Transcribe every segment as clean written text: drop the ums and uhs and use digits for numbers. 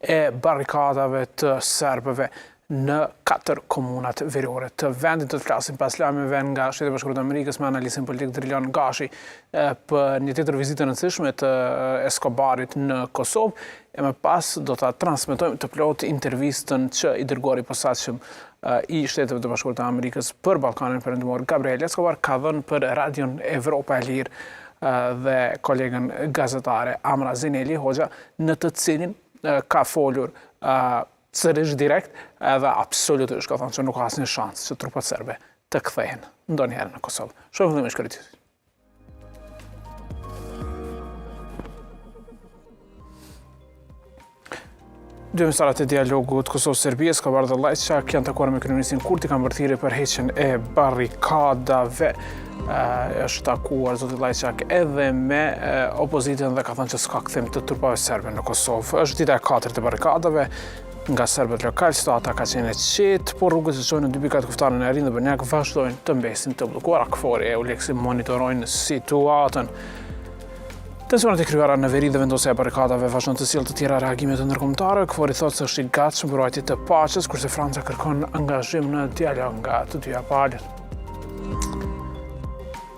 e barrikadave të serbëve në 4 komunat veriore të vendit. Të flasim pas lajmeve nga Shteti i Bashkuar të Amerikës me analistin politik Drilon Gashi për një tjetër vizitë e rëndësishme të Escobarit në Kosovë, e më pas do ta transmetojmë të plot intervistën që i dërguari i posaçëm i Shteteve të Bashkuara të Amerikës për Ballkanin Perëndimor Gabriel Escobar ka dhënë për Radion Evropa e Lirë dhe kolegën gazetare Amra Zineli Hoxha, në të cilin ka folur sërish direkt edhe absolutisht ka thënë që nuk ka asnjë shans që trupat serbe të kthehen ndonjëherë në Kosovë. Shohim me shkëritit. Dy ministrat e dialogut Kosovë-Serbi, Escobar dhe Lajçak janë takuar me kryeministin Kurti, kanë bërthirrje për heqjen e barrikadave. Është takuar zoti Lajçak edhe me opozitën dhe ka thënë që s'ka kthim të trupave serbe në Kosovë. Është dita e 4 të barrikadave nga serbët lokal, situata ka qenë e qetë, por rrugët që çojnë në dy pikat kuftare në Erinë dhe Bërnjak vazhdojnë të mbesin të bllokuara. Kfori e Uleksi monitorojnë situatën. Tensionat e kryera në veri dhe vendosja e barrikadave vazhdon të sjellë të tjera reagime të ndërkombëtare. Kfori thotë se është i gatshëm për ruajtje të paqes, kurse Franca kërkon angazhim në dialog nga të dyja palët.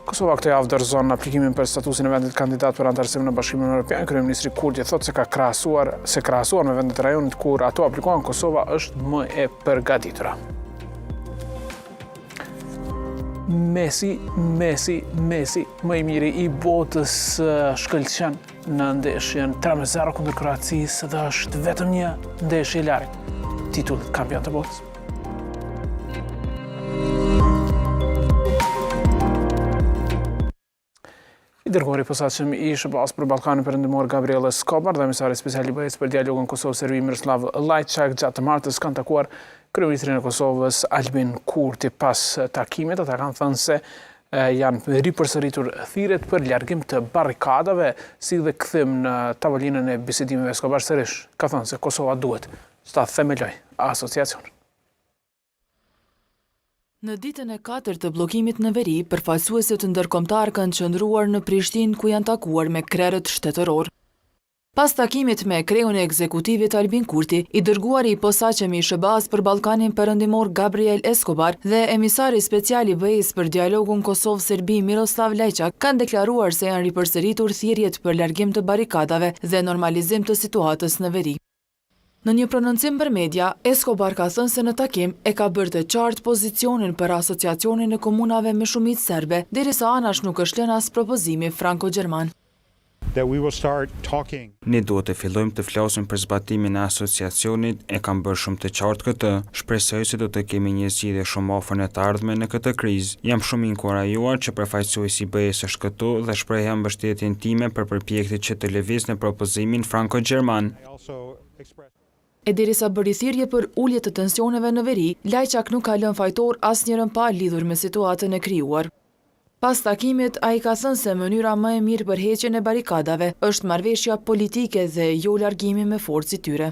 Kosova këtë javë dorëzon aplikimin për statusin e vendit kandidat për antarësim në Bashkimin Evropian. Kryeministri Kurti thotë se krahasuar me vendet e rajonit kur ato aplikohen, Kosova është më e përgatitura. Messi, më i miri i botës shkëlqen në ndeshjen 3-0 kundër Kroacisë dhe është vetëm një ndeshje i larg titullit kampion të botës. I dërguari i posaçëm i SBA-s për Ballkanin Perëndimor Gabriel Escobar dhe emisari special i BE-s për dialogun Kosovë-Serbi Miroslav Lajçak gjatë të martës kanë takuar kryeministrin e Kosovës Albin Kurti. Pas takimit ata kanë thënë se janë ripërsëritur thirrjet për largim të barrikadave si dhe kthim në tavolinën e bisedimeve. Escobar sërish ka thënë se Kosova duhet ta themelojë asociacionin. Në ditën e 4 të bllokimit në veri, përfaqësuesit ndërkombëtar kanë qëndruar në Prishtinë ku janë takuar me krerët shtetëror. Pas takimit me kreun e ekzekutivit Albin Kurti, i dërguari i posaçëm i SBA-s për Ballkanin Perëndimor Gabriel Escobar dhe emisari special i BE-s për dialogun Kosovë-Serbi Miroslav Lajçak kanë deklaruar se janë ripërsëritur thirrjet për largim të barrikadave dhe normalizim të situatës në veri. Në një prononcim për media, Escobar ka thënë se në takim e ka bërë të qartë pozicionin për asociacionin e komunave me shumicë serbe, derisa anash nuk është lënë as propozimi franko-gjerman. Ne duhet të fillojmë të flasim për zbatimin e asociacionit, e kam bërë shumë të qartë këtë. Shpresoj se do të kemi një zgjidhje shumë afër në të ardhmen në këtë krizë. Jam shumë i inkurajuar që përfaqësuesi i BE-s është këtu dhe shpreh mbështetjen time për përpjekjet që të lëviz në propozimin franko-gjerman. E derisa bëri thirrje për ulje të tensioneve në veri, Lajçak nuk ka lënë fajtor asnjërin pa lidhur me situatën e krijuar. Pas takimit, ai ka thënë se mënyra më e mirë për heqjen e barrikadave është marrëveshja politike dhe jo largimi me forcë i tyre.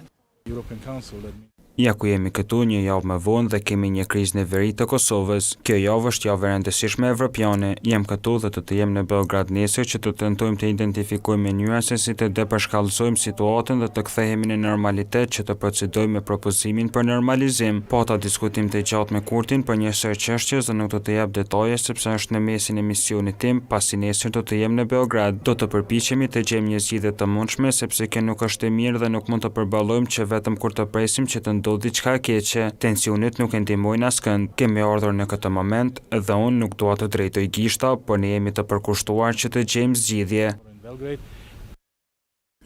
Ja ku jemi këtu një javë më vonë dhe kemi një krizë në veri të Kosovës. Kjo javë është javë e rëndësishme evropiane. Jem këtu dhe të jem në Beograd nesër që të tentojmë të identifikojmë mënyra se si të depërshkallëzojmë situatën dhe të kthehemi në normalitet që të procedojmë me propozimin për normalizim. Po ta diskutim të gjatë me Kurtin për një sër çështjes dhe nuk do të jap detaje sepse është në mesin e misionit tim, pasi nesër do të jem në Beograd. Do të përpiqemi të gjejmë një zgjidhje të mundshme sepse kjo nuk është e mirë dhe nuk mund të përballojmë që vetëm kur të presim që të ndodhë diçka e keqe. Tensionit nuk e ndihmojnë askënd. Kemi ardhur në këtë moment dhe unë nuk dua të drejtoj gishta, por ne jemi të përkushtuar që të gjejmë zgjidhje.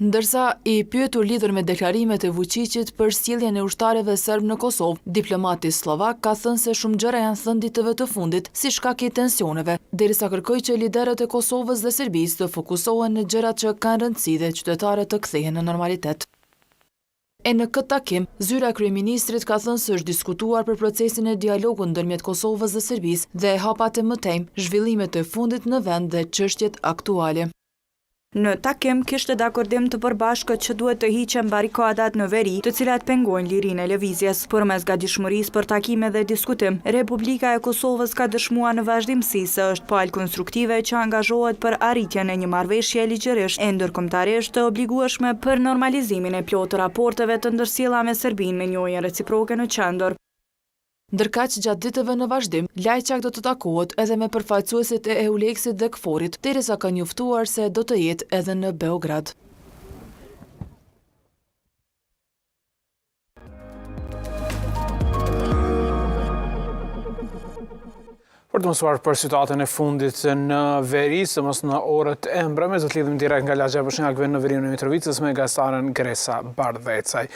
Ndërsa i pyetur lidhur me deklarimet e Vučićit për sjelljen e ushtarëve serb në Kosovë, diplomati slovak ka thënë se shumë gjëra janë thënë ditëve të fundit si shkak i tensioneve, derisa kërkoi që liderët e Kosovës dhe Serbisë të fokusohen në gjërat që kanë rëndësi dhe qytetarët të kthehen në normalitet. E në këtë takim, zyra e kryeministrit ka thënë se është diskutuar për procesin e dialogut ndërmjet Kosovës dhe Serbisë dhe hapat e mëtejmë, zhvillimet e fundit në vend dhe çështjet aktuale. Në takim kishte dakordim të përbashkët që duhet të hiqen barikadat në veri, të cilat pengojnë lirinë e lëvizjes. Përmes gatishmërisë për takime dhe diskutim, Republika e Kosovës ka dëshmuar në vazhdimsi se është palë konstruktive që angazhohet për arritjen e një marrëveshje ligjërisht e ndërkombëtarisht të obligueshme për normalizimin e plotë të raporteve të ndërsjella me Serbinë me njohjen reciproke në qendër. Ndërkaq gjatë ditëve në vazhdim, Lajçak do të takohet edhe me përfaqësuesit e EULEX-it dhe KFOR-it, derisa ka njoftuar se do të jetë edhe në Beograd. Për të mësuar për situatën e fundit në veri, së mos në orët e mbrëmjes, do të lidhim direkt nga lagja e Bosnjakëve në veriun e Mitrovicës me gazetaren Gresa Bardhecaj.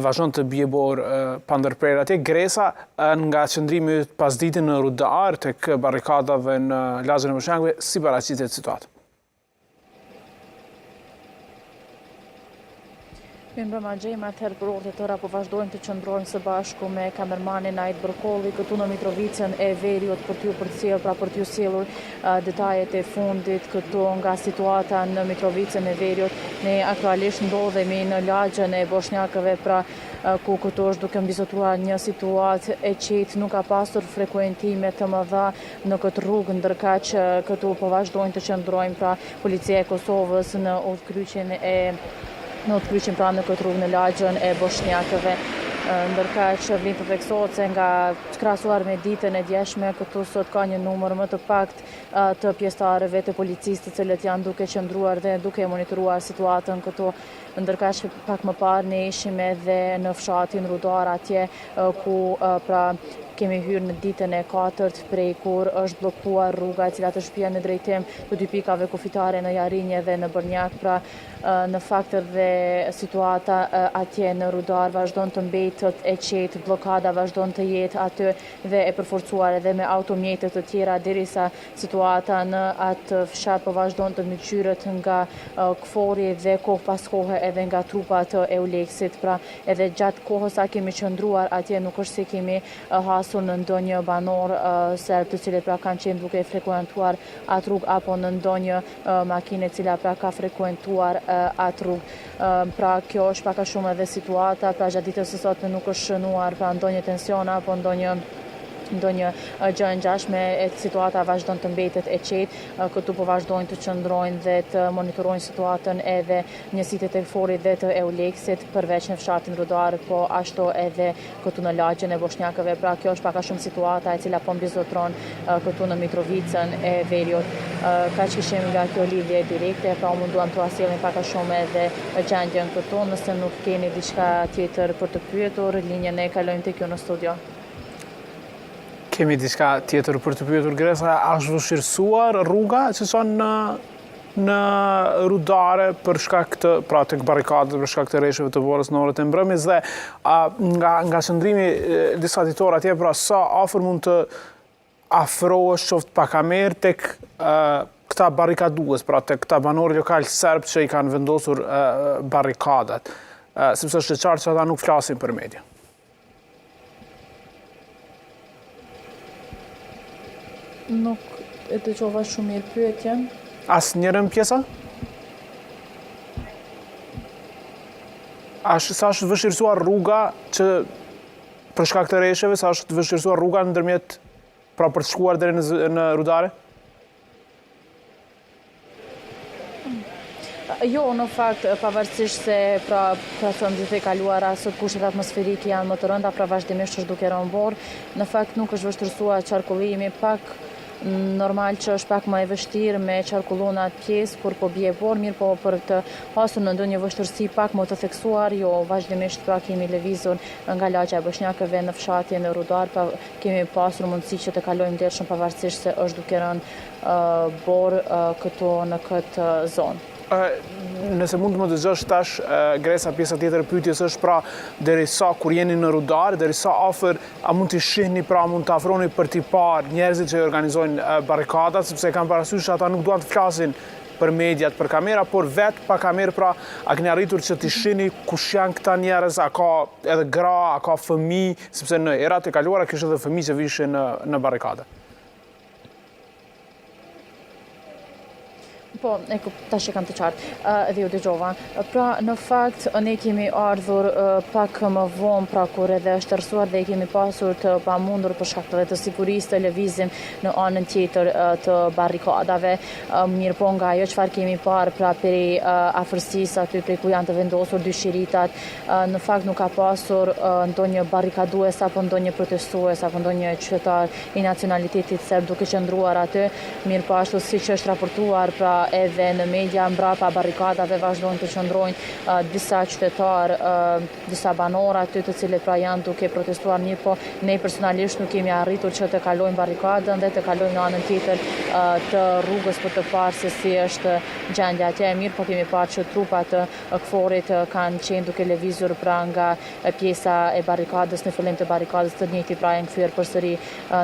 Vazhdon të bie borë pa ndërprerje atje. Gresa, nga qëndrimi pas ditën në Rudar tek barikadave në lagjën e Bosnjakëve, si paraqitet situatë? Mirëmbrëma gjejmë atëherë për orët e tëra po vazhdojmë të qëndrojmë së bashku me kamermanin Ajt Bërkolli këtu në Mitrovicën e Veriut për t'ju sjellur detajet e fundit këtu nga situata në Mitrovicën e Veriut. Ne aktualisht ndodhemi në lagjën e Bosnjakëve, pra ku këtu është duke mbizotruar një situatë e qetë, nuk ka pasur frekuentime të mëdha në këtë rrugë, ndërkaq këtu po vazhdojmë të qëndrojmë, pra policia e Kosovës në udhkryqin pra në këtë rrugë në lagjën e Bosnjakëve. Ndërkaq vlen të theksohet se nga krahasuar me ditën e djeshme, këtu sot ka një numër më të pakt të pjesëtarëve të policisë të cilët janë duke qëndruar dhe duke monitoruar situatën këtu. Ndërkaq pak më parë ne ishim edhe në fshatin Rudar atje ku pra kemi hyrë në ditën e 4 prej kur është bllokuar rruga e cila të shpjen në drejtim të dy pikave kufitare në Jarinje dhe në Bërnjak. Pra në fakt dhe situata atje në Rudar vazhdon të mbetet e qetë, blokada vazhdon të jetë aty dhe e përforcuar edhe me automjete të tjera, derisa situata në atë fshat po vazhdon të mbikëqyret nga KFOR-i dhe kohë pas kohe edhe nga trupat të EULEX-it. Pra edhe gjatë kohës sa kemi qëndruar atje nuk është se kemi hasur në ndonjë banor serb të cilët pra kanë qenë duke frekuentuar atë rrugë apo në ndonjë makinë e cila pra ka frekuentuar atë rrugë. Pra kjo është pak a shumë edhe situata, pra gjatë ditës së sotme nuk është shënuar pra ndonjë tension apo ndonjë gjë e ngjashme, situata vazhdon të mbetet e qetë. Këtu po vazhdojnë të qëndrojnë dhe të monitorojnë situatën edhe njësitë e KFOR-it dhe të EULEX-it përveç në fshatin Rudar, po ashtu edhe këtu në lagjën e Bosnjakëve. Pra kjo është pak a shumë situata e cila po mbizotron këtu në Mitrovicën e Veriut. Kaq kishim nga kjo lidhje direkte, pra munduam të asjellim pak a shumë edhe gjendjen këtu. Nëse nuk keni diçka tjetër për të pyetur, linjën e kalojmë tek ju në studio. Kemi diçka tjetër për të pyetur Gresa, është vështirësuar rruga që çon në Rudare për shkak të pra tek barikadave për shkak të rreshëve të borës në orët e mbrëmjes dhe nga qëndrimi disa ditor atje, pra sa afër mund të afrohesh qoftë pakamerë tek këta barikadues, pra tek këta banorë lokal serb që i kanë vendosur barikadat, sepse është e qartë që ata nuk flasin për media. Nuk e dëgjova shumë mirë pyetjen. Asnjërën pjesa? Sa është vështirësuar rruga që për shkak të rreshëve, sa është vështirësuar rruga ndërmjet pra për të shkuar deri në Rudare? Jo, në fakt, pavarësisht se pra thëmë ditë e kaluara sot kushtet atmosferike janë më të rënda, pra vazhdimisht është duke rënë borë, në fakt nuk është vështirësuar qarkullimi, pak normal që është pak më e vështirë me qarkullu në atë pjesë kur po bie borë, mirë po për të pasur në ndonjë vështirësi pak më të theksuar, jo, vazhdimisht pra kemi lëvizur nga lagja e Bosnjakëve në fshatin e Rudar, pra kemi pasur mundësi që të kalojmë ndershëm pavarësisht se është duke rënë borë këtu në këtë zonë. Nëse mund të më dëgjosh tash, Gresa, pjesa tjetër e pyetjes është pra derisa kur jeni në Rudar, derisa afër, a mund t'i shihni, pra mund të afroni për t'i parë njerëzit që organizojnë barikadat, sepse kanë parasysh ata nuk duan të flasin për mediat, për kamera, por vetë pa kamerë, pra a keni arritur që t'i shihni kush janë këta njerëz, a ka edhe gra, a ka fëmijë, sepse në erat e kaluara kishte edhe fëmijë që vishin në barikade. Po, tash e kam të qartë, dhe ju dëgjova. Pra, në fakt, ne kemi ardhur pak më vonë, pra kur edhe është tërësuar dhe kemi pasur të pamundur për shkak të sigurisë të lëvizim në anën tjetër të barrikadave. Mirë po nga ajo çfarë kemi parë, pra prej afërsisë aty prej ku janë të vendosur dyshiritat, në fakt nuk ka pasur ndonjë barrikadues apo ndonjë protestues apo ndonjë qytetar i nacionalitetit serb duke qëndruar aty. Mirë po ashtu siç është raportuar, pra edhe në media mbrapa barrikadave vazhdojnë të qëndrojnë disa qytetarë, disa banorë aty të cilët pra janë duke protestuar, mirë po ne personalisht nuk kemi arritur që të kalojmë barrikadën dhe të kalojmë në anën tjetër të rrugës për të parë se si është gjendja atje. Mirë po kemi parë që trupat e KFOR-it kanë qenë duke lëvizur pra nga pjesa e barrikadës në fillim të barrikadës, të njëjti pra janë kthyer përsëri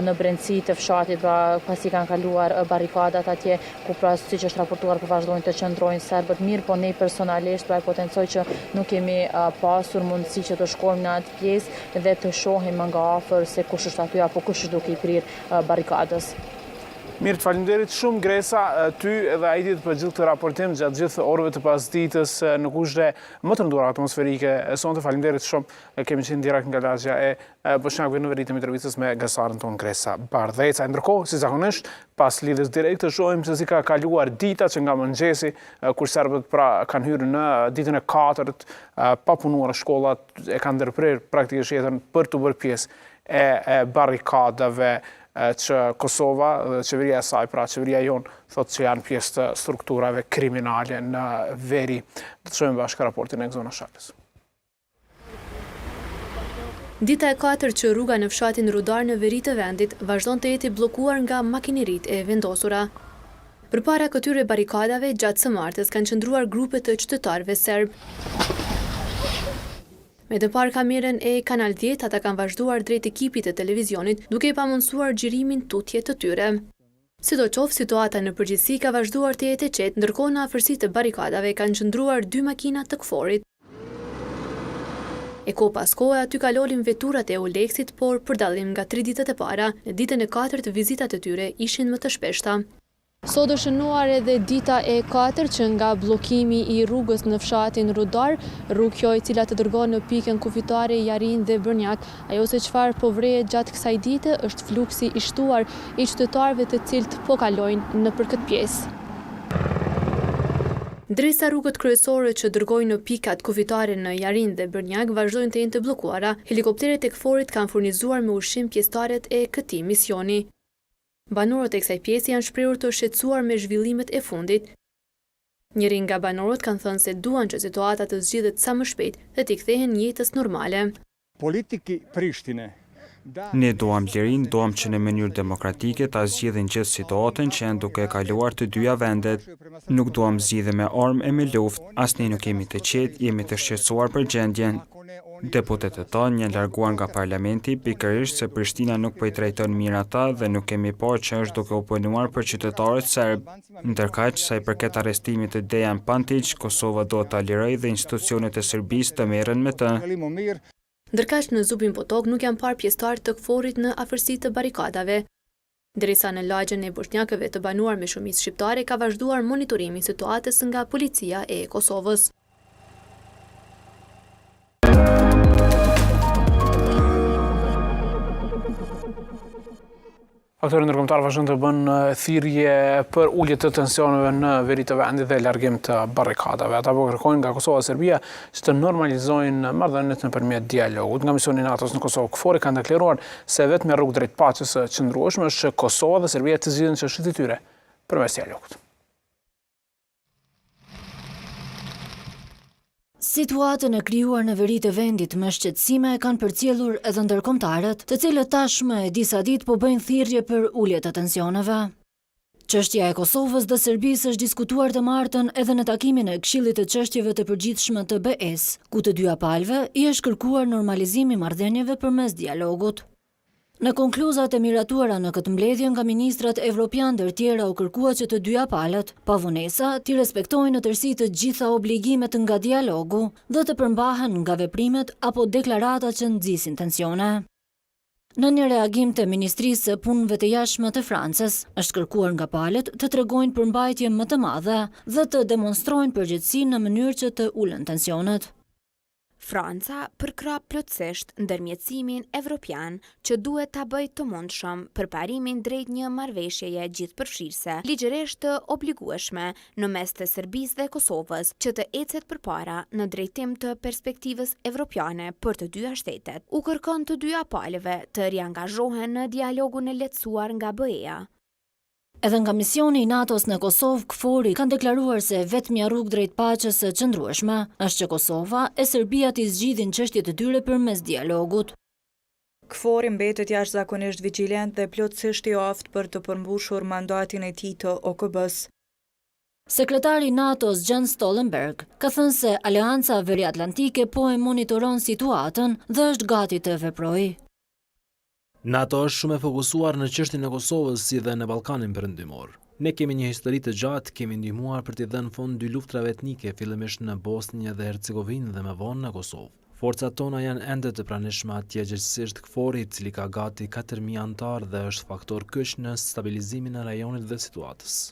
në brendësi të fshatit, pra pasi kanë kaluar barrikadat atje ku pra siç është raportuar po vazhdojnë të qëndrojnë serbët. Mirë po ne personalisht pra e potencoj që nuk kemi pasur mundësi që të shkojmë në atë pjesë dhe të shohim më nga afër se kush është aty apo kush është duke i prirë barrikadës. Mirë, të falenderit shumë Gresa, ty edhe Aidit për gjithë këtë raportim gjatë gjithë orëve të pasditës në kushte më të rënduara atmosferike. Sonte falenderit shumë, kemi qenë direkt nga lagja e Bosnjakëve në veritëm i intervistës me gazetarën tonë Gresa Bardheca. Ndërkohë, si zakonisht, pas lidhjes direkte shohim se si ka kaluar dita që nga mëngjesi, kur serbët pra kanë hyrë në ditën e 4 pa punuar shkollat e kanë ndërprer praktikisht jetën për të bërë pjesë e barrikadave që Kosova dhe qeveria e saj, pra qeveria jonë, thotë që janë pjesë të strukturave kriminale në veri. Do të shohim bashkë raportin e Gzona Shalës. Dita e 4 që rruga në fshatin Rudar në veri të vendit vazhdon të jeti bllokuar nga makineritë e vendosura. Përpara këtyre barrikadave, gjatë së martës kanë qëndruar grupe të qytetarëve serb. Me dëpar kamerën e Kanal 10, ata kanë vazhduar drejt ekipit të televizionit duke i pamundsuar xhirimin tutje të tyre. Sidoqoftë, situata në përgjithësi ka vazhduar të jetë e qetë, ndërkohë në afërsi të barrikadave kanë qëndruar 2 makina të KFOR-it. E kohë pas kohe aty kalolin veturat e Oleksit, por për dallim nga 3 ditët e para, në ditën e 4 vizitat e tyre ishin më të shpeshta. Sot është shënuar edhe dita e 4 që nga bllokimi i rrugës në fshatin Rudar, rrugë kjo e cila të dërgon në pikën kufitare Jarin dhe Brnjak. Ajo se çfarë po vrehet gjatë kësaj dite është fluksi i shtuar i qytetarëve të cilët po kalojnë nëpër këtë pjesë. Ndërsa rrugët kryesore që dërgojnë në pikat kufitare në Jarin dhe Brnjak vazhdojnë të jenë të bllokuara, helikopteret e KFOR-it kanë furnizuar me ushqim pjesëtarët e këtij misioni. Banorët e kësaj pjesë janë shprehur të shqetësuar me zhvillimet e fundit. Njëri nga banorët kanë thënë se duan që situata të zgjidhet sa më shpejt dhe t'i kthehen jetës normale. Politiki Prishtine. Ne duam lirin, duam që në mënyrë demokratike ta zgjidhin gjithë situatën që janë duke kaluar të dyja vendet. Nuk duam zgjidhje me armë e me luftë, asnjë nuk jemi të qetë, jemi të shqetësuar për gjendjen. Deputetët tonë janë larguar nga parlamenti pikërisht se Prishtina nuk po i trajton mirë ata dhe nuk kemi parë që është duke u punuar për qytetarët serb. Ndërkaq, sa i përket arrestimit të Dejan Pantić, Kosova do ta lirojë dhe institucionet e Serbisë të merren me të. Ndërkaq në Zubin Potok nuk janë parë pjesëtarë të KFOR-it në afërsi të barrikadave. Ndërsa në lagjën e Bosnjakëve të banuar me shumicë shqiptare ka vazhduar monitorimi i situatës nga policia e Kosovës. Aktorët ndërkombëtar vazhdojnë të bënë thirrje për ulje të tensioneve në veri të vendit dhe largim të barrikadave. Ata po kërkojnë nga Kosova dhe Serbia që të normalizojnë marrëdhëniet nëpërmjet dialogut. Nga misioni i NATO-s në Kosovë, KFOR-i kanë deklaruar se vetëm rrugë drejt paqes së qëndrueshme është që Kosova dhe Serbia të zgjidhin çështjet e tyre përmes dialogut. Situatën e krijuar në veri të vendit me shqetësime e kanë përcjellur edhe ndërkombëtarët, të cilët tashmë e disa ditë po bëjnë thirrje për ulje të tensioneve. Çështja e Kosovës dhe Serbisë është diskutuar të martën edhe në takimin e Këshillit të Çështjeve të Përgjithshme të BE-s, ku të dyja palëve i është kërkuar normalizimi i marrëdhënieve përmes dialogut. Në konkluzat e miratuara në këtë mbledhje nga ministrat evropian ndër tjera u kërkua që të dyja palët, pa vonesa, t'i respektojnë në tërësi të gjitha obligimet nga dialogu dhe të përmbahen nga veprimet apo deklarata që nxisin tensione. Në një reagim të Ministrisë së Punëve të Jashtme të Francës, është kërkuar nga palët të tregojnë përmbajtje më të madhe dhe të demonstrojnë përgjegjësi në mënyrë që të ulën tensionet. Franca përkra plotësisht ndërmjetësimin evropian që duhet ta bëjë të mundshëm për parimin drejt një marrëveshjeje gjithëpërfshirëse, ligjërisht të obligueshme në mes të Serbisë dhe Kosovës që të ecet përpara në drejtim të perspektivës evropiane për të dyja shtetet. U kërkon të dyja palëve të riangazhohen në dialogun e lehtësuar nga BE-ja. Edhe nga misioni i NATO-s në Kosovë, KFOR-i kanë deklaruar se vetmja rrugë drejt paqes së qëndrueshme është që Kosova e Serbia të zgjidhin çështjet e tyre përmes dialogut. KFOR-i mbetet jashtëzakonisht vigjilent dhe plotësisht i aftë për të përmbushur mandatin e tij të OKB-s. Sekretari i NATO-s Jens Stoltenberg ka thënë se Aleanca Veriatlantike po e monitoron situatën dhe është gati të veprojë. NATO është shumë e fokusuar në çështjen e Kosovës si dhe në Ballkanin Perëndimor. Ne kemi një histori të gjatë, kemi ndihmuar për t'i dhënë fund dy luftrave etnike, fillimisht në Bosnjë dhe Hercegovinë dhe më vonë në Kosovë. Forcat tona janë ende të pranishme atje, gjithsesi KFOR-i, i cili ka gati 4000 anëtar dhe është faktor kyç në stabilizimin e rajonit dhe situatës.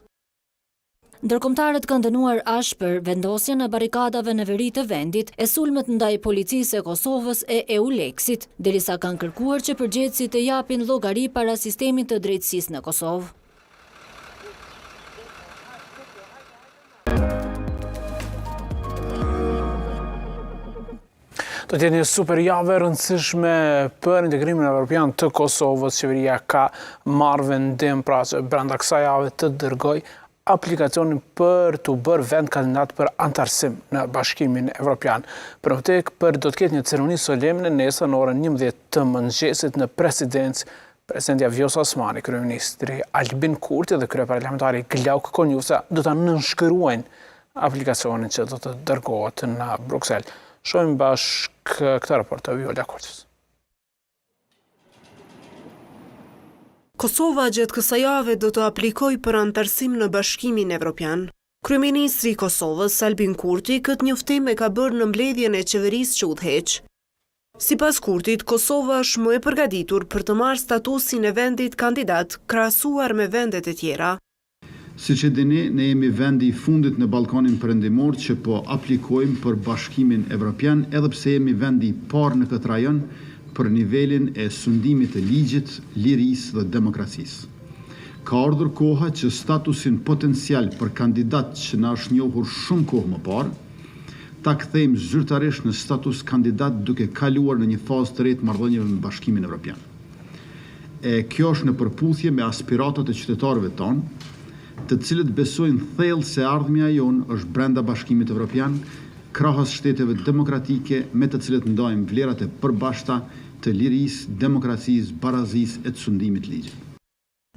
Ndërkombëtarët kanë dënuar ashpër vendosjen e barikadave në veri të vendit e sulmet ndaj policisë e Kosovës e EULEX-it, derisa kanë kërkuar që përgjegjësit të japin llogari para sistemit të drejtësisë në Kosovë. Do të jetë një super javë e rëndësishme për integrimin evropian të Kosovës. Qeveria ka marrë vendim pra që brenda kësaj jave të dërgoj aplikacionin për të bërë vend kandidat për antarësim në Bashkimin Evropian. Për do të ketë një ceremoni solemne nesër në orën 11 të mëngjesit në presidencë. Presidentja Vjosa Osmani, kryeministri Albin Kurti dhe kryeparlamentari Glauk Konjusa do ta nënshkruajnë aplikacionin që do të dërgohet në Bruksel. Shohim bashkë këtë raport të Viola Korçës. Kosova gjatë kësaj jave do të aplikojë për antarësim në Bashkimin Evropian. Kryeministri i Kosovës, Albin Kurti, këtë njoftim e ka bërë në mbledhjen e qeverisë që udhëheq. Sipas Kurtit, Kosova është më e përgatitur për të marrë statusin e vendit kandidat krahasuar me vendet e tjera. Siç e dini, ne jemi vendi i fundit në Ballkanin Perëndimor që po aplikojmë për Bashkimin Evropian, edhe pse jemi vendi i parë në këtë rajon për nivelin e sundimit të ligjit, lirisë dhe demokracisë. Ka ardhur koha që statusin potencial për kandidat që na është njohur shumë kohë më parë, ta kthejmë zyrtarisht në status kandidat duke kaluar në një fazë të re të marrëdhënieve me Bashkimin Evropian. Kjo është në përputhje me aspiratat e qytetarëve tonë, të cilët besojnë thellë se ardhmja jonë është brenda Bashkimit Evropian, krahas shteteve demokratike me të cilët ndajmë vlerat e përbashkëta të lirisë, demokracisë, barazisë e të sundimit ligjit.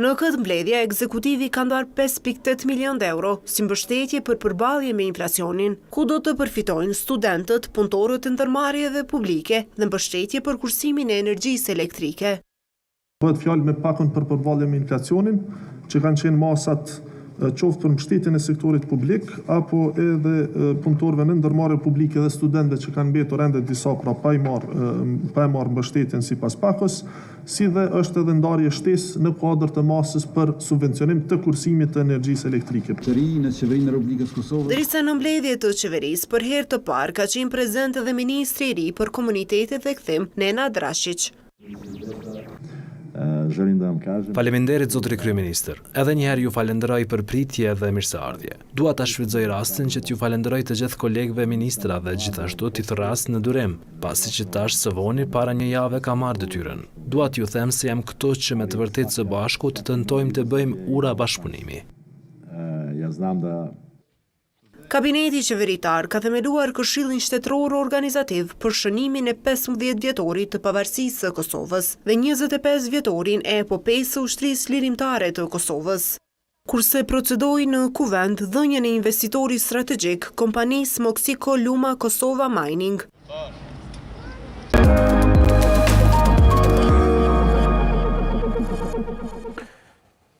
Në këtë mbledhje, ekzekutivi ka ndarë 5.8 milion euro si mbështetje për përballje me inflacionin, ku do të përfitojnë studentët, punëtorët e ndërmarrjeve publike dhe mbështetje për kursimin e energjisë elektrike. Bëhet fjalë me pakon për përballje me inflacionin, që kanë qenë masat qoftë për mbështetjen e sektorit publik, apo edhe punëtorëve në ndërmarrje publike dhe studentëve që kanë mbetur ende disa pra pa e marrë mbështetjen sipas pakos, si dhe është edhe ndarje shtesë në kuadër të masës për subvencionim të kursimit të energjisë elektrike. Në qeverinë e Republikës Kosovës. Derisa në mbledhje të qeverisë për herë të parë ka qenë prezent edhe ministri i ri për komunitetet dhe kthim, Nena Drashić. Faleminderit zotri kryeministër. Edhe një herë ju falenderoj për pritje dhe mirëseardhje. Dua ta shfrytëzoj rastin që t'ju falenderoj të gjithë kolegëve ministra dhe gjithashtu t'i thras në durim, pasi që tash së voni para një jave ka marrë detyrën. Dua t'ju them se jam këtu që me të vërtetë së bashku të tentojmë të bëjmë ura bashkëpunimi. Kabineti qeveritar ka themeluar Këshillin Shtetëror Organizativ për shënimin e 15 vjetorit të pavarësisë së Kosovës dhe 25 vjetorin e epopejës së ushtrisë lirimtare të Kosovës. Kurse procedoi në kuvend dhënien e investitorit strategjik kompanisë Moxico Luma Kosova Mining.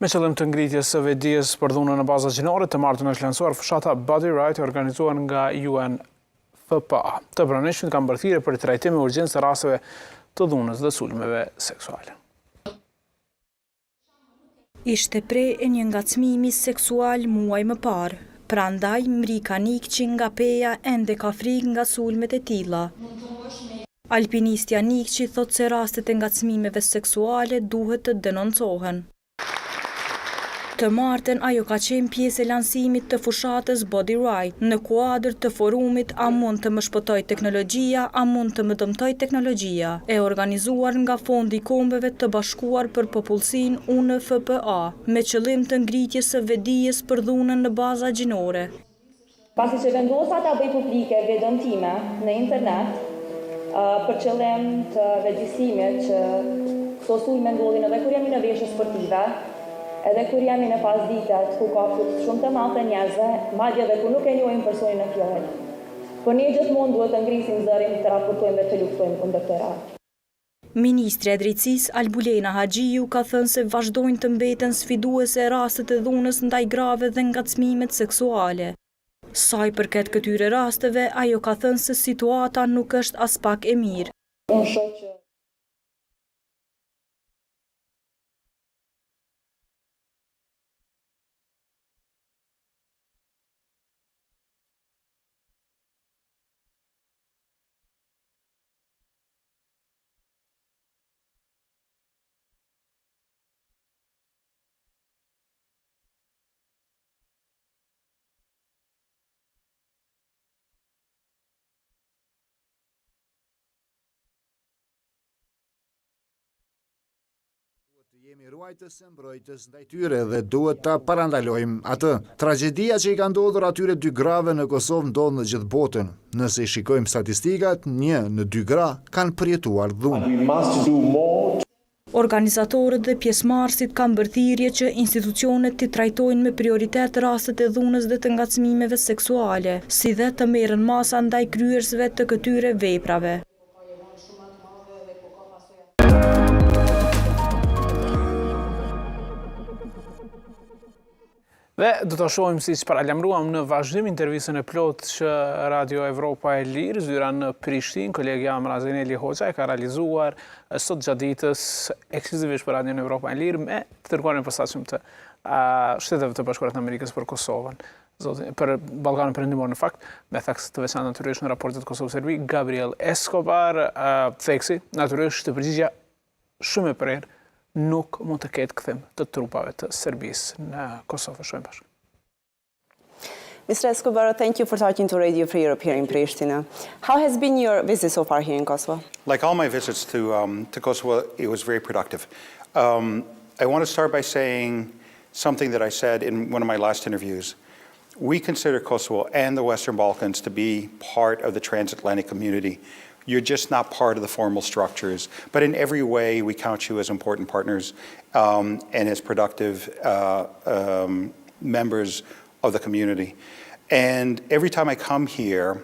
Me qëllim të ngritjes së vetdijes për dhunën në baza gjinore, të martën është lansuar fshata Body Right, organizuar nga UN FPA të pranishmit kanë bërthire për trajtim e urgjencë të rasteve të dhunës dhe sulmeve seksuale. Ishte prej e një ngacmimi seksual muaj më parë, prandaj mri Nikçi nga peja ende ka frikë nga sulmet e tilla. Alpinistja Nikçi thot se rastet e ngacmimeve seksuale duhet të denoncohen. Të martën ajo ka qenë pjesë e lansimit të fushatës Body Right, në kuadër të forumit A mund të më shpëtoj teknologjia, a mund të më dëmtoj teknologjia, e organizuar nga Fondi i Kombeve të Bashkuar për Popullsinë UNFPA, me qëllim të ngritjes së vedijes për dhunën në baza gjinore. Pasi që vendosa ta bëj publike vedën time në internet, për qëllim të regjisimit që këto sulme ndodhin edhe kur jemi në veshje sportive, edhe kur jemi në pasditet ku ka shumë të madhe njerëzve, madje edhe kur nuk e njohim personin në fjalë. Por ne gjithmonë duhet të ngrisim zërin, të raportojmë dhe të luftojmë kundër këtyre. Ministri e Drejtësisë Albulena Haxhiu ka thënë se vazhdojnë të mbeten sfiduese rastet e dhunës ndaj grave dhe ngacmimet seksuale. Sa i përket këtyre rasteve, ajo ka thënë se situata nuk është as pak e mirë. Unë shoh që jemi ruajtës e mbrojtës ndaj tyre dhe duhet ta parandalojmë atë. Tragjedia që i ka ndodhur atyre 2 grave në Kosovë ndodh në gjithë botën. Nëse i shikojmë statistikat, 1 në 2 gra kanë përjetuar dhunë. Organizatorët dhe pjesëmarrësit kanë bërthirrje që institucionet të trajtojnë me prioritet rastet e dhunës dhe të ngacmimeve seksuale, si dhe të merren masa ndaj kryerësve të këtyre veprave. Dhe do të shohim si që paralajmëruam në vazhdim intervistën e plotë që Radio Evropa e Lirë, zyra në Prishtinë, kolegja Mrazeneli Hoxha e ka realizuar sot gjatë ditës ekskluzivisht për Radio Evropa e Lirë me të dërguarin posaçëm të Shteteve të Bashkuara të Amerikës për Kosovën, për Ballkanin Perëndimor në fakt, me theks të veçantë natyrisht në raportet Kosovë-Serbi, Gabriel Escobar, theksi natyrisht të përgjigja shumë e prerë nuk mund të ketë kthim të trupave të Serbisë në Kosovë. Shohim bashkë. Mr. Escobar, thank you for talking to Radio Free Europe here in Pristina. How has been your visit so far here in Kosovo? Like all my visits to Kosovo, it was very productive. I want to start by saying something that I said in one of my last interviews. We consider Kosovo and the Western Balkans to be part of the transatlantic community. You're just not part of the formal structures. But in every way, we count you as important partners and as productive members of the community. And every time I come here,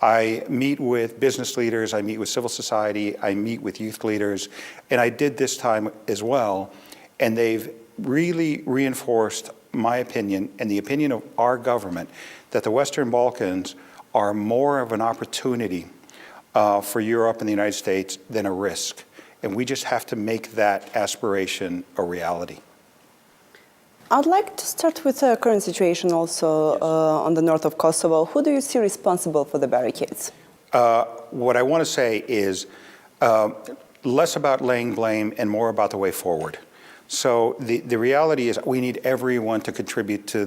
I meet with business leaders, I meet with civil society, I meet with youth leaders, and I did this time as well. And they've really reinforced my opinion and the opinion of our government that the Western Balkans are more of an opportunity for Europe and the United States than a risk. And we just have to make that aspiration a reality. I'd like to start with the current situation also on the north of Kosovo. Who do you see responsible for the barricades? What I want to say is less about laying blame and more about the way forward. So the reality is we need everyone to contribute to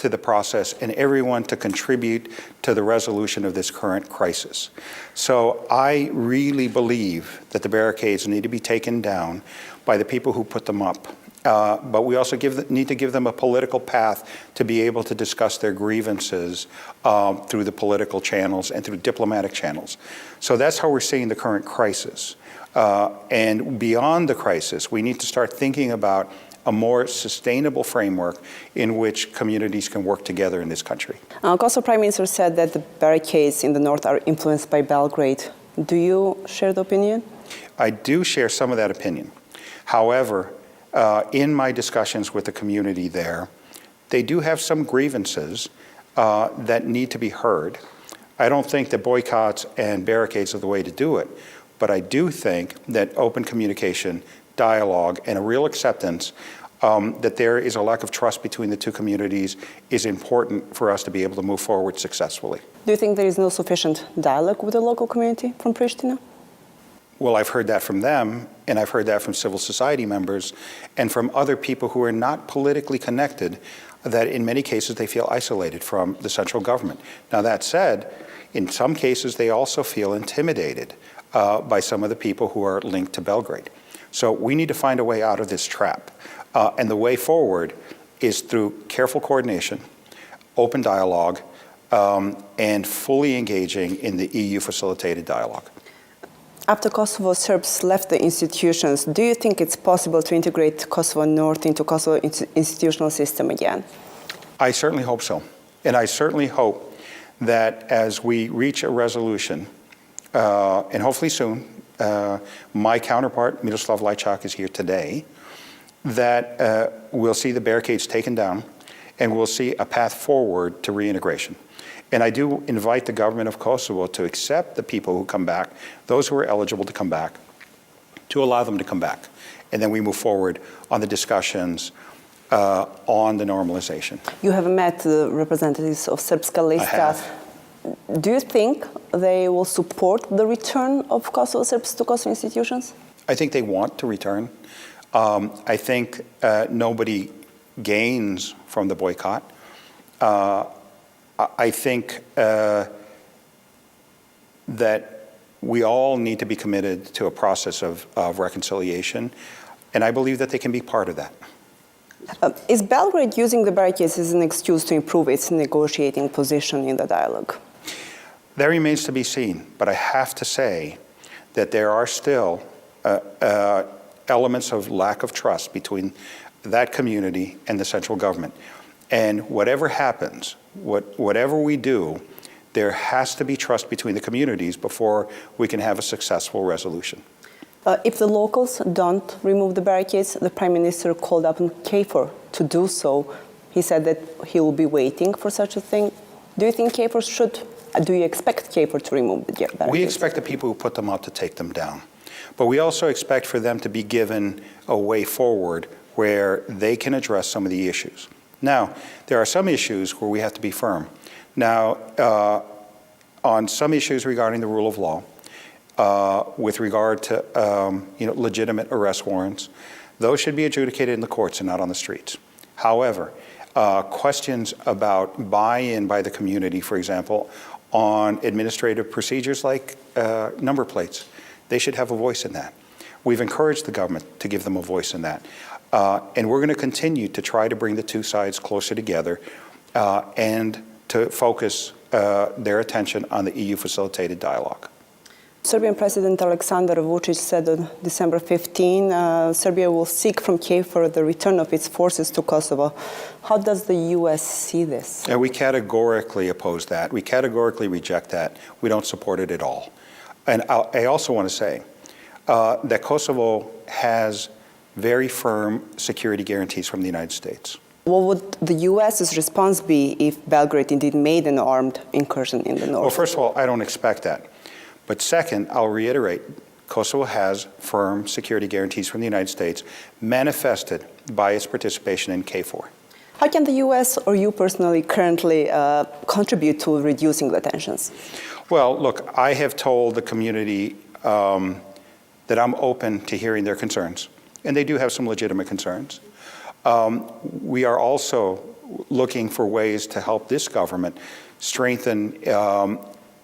the process and everyone to contribute to the resolution of this current crisis. So I really believe that the barricades need to be taken down by the people who put them up. But we also need to give them a political path to be able to discuss their grievances through the political channels and through diplomatic channels. So that's how we're seeing the current crisis. And beyond the crisis, we need to start thinking about a more sustainable framework in which communities can work together in this country. Kosovo Prime Minister said that the barricades in the north are influenced by Belgrade. Do you share the opinion? I do share some of that opinion. However, in my discussions with the community there, they do have some grievances that need to be heard. I don't think that boycotts and barricades are the way to do it, but I do think that open communication, dialogue, and a real acceptance that there is a lack of trust between the two communities is important for us to be able to move forward successfully. Do you think there is no sufficient dialogue with the local community from Pristina? Well, I've heard that from them, and I've heard that from civil society members and from other people who are not politically connected, that in many cases they feel isolated from the central government. Now, that said, in some cases they also feel intimidated by some of the people who are linked to Belgrade. So we need to find a way out of this trap. And the way forward is through careful coordination, open dialogue, and fully engaging in the EU-facilitated dialogue. After Kosovo Serbs left the institutions, do you think it's possible to integrate Kosovo North into Kosovo institutional system again? I certainly hope so. And I certainly hope that as we reach a resolution, and hopefully soon, my counterpart, Miroslav Lajčák, is here today, that we'll see the barricades taken down and we'll see a path forward to reintegration. And I do invite the government of Kosovo to accept the people who come back, those who are eligible to come back, to allow them to come back. And then we move forward on the discussions on the normalization. You have met the representatives of Srpska Lista. Do you think they will support the return of Kosovo Serbs to Kosovo institutions? I think they want to return. I think nobody gains from the boycott. I think that we all need to be committed to a process of reconciliation, and I believe that they can be part of that. Is Belgrade using the barricades as an excuse to improve its negotiating position in the dialogue? That remains to be seen, but I have to say that there are still elements of lack of trust between that community and the central government. And whatever happens, whatever we do, there has to be trust between the communities before we can have a successful resolution. If the locals don't remove the barricades, the Prime Minister called upon KFOR to do so. He said that he will be waiting for such a thing. Do you think KFOR should, do you expect KFOR to remove the barricades? We expect the people who put them up to take them down. But we also expect for them to be given a way forward where they can address some of the issues. Now, there are some issues where we have to be firm. Now, on some issues regarding the rule of law, with regard to legitimate arrest warrants, those should be adjudicated in the courts and not on the streets. However, questions about buy-in by the community, for example, on administrative procedures like number plates, they should have a voice in that. We've encouraged the government to give them a voice in that. And we're going to continue to try to bring the two sides closer together and to focus their attention on the EU-facilitated dialogue. Serbian President Aleksandar Vučić said on December 15, Serbia will seek from KFOR the return of its forces to Kosovo. How does the U.S. see this? We categorically oppose that. We categorically reject that. We don't support it at all. And I also want to say that Kosovo has very firm security guarantees from the United States. What would the U.S.'s response be if Belgrade indeed made an armed incursion in the north? Well, first of all, I don't expect that. But second, I'll reiterate, Kosovo has firm security guarantees from the United States manifested by its participation in KFOR. How can the U.S. or you personally currently contribute to reducing the tensions? Well, look, I have told the community that I'm open to hearing their concerns, and they do have some legitimate concerns. We are also looking for ways to help this government strengthen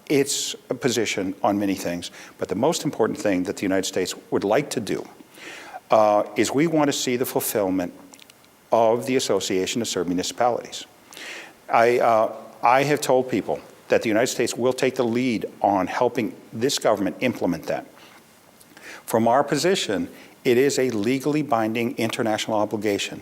its position on many things. But the most important thing that the United States would like to do is we want to see the fulfillment of the Association of Serb Municipalities. I have told people that the United States will take the lead on helping this government implement that. From our position, it is a legally binding international obligation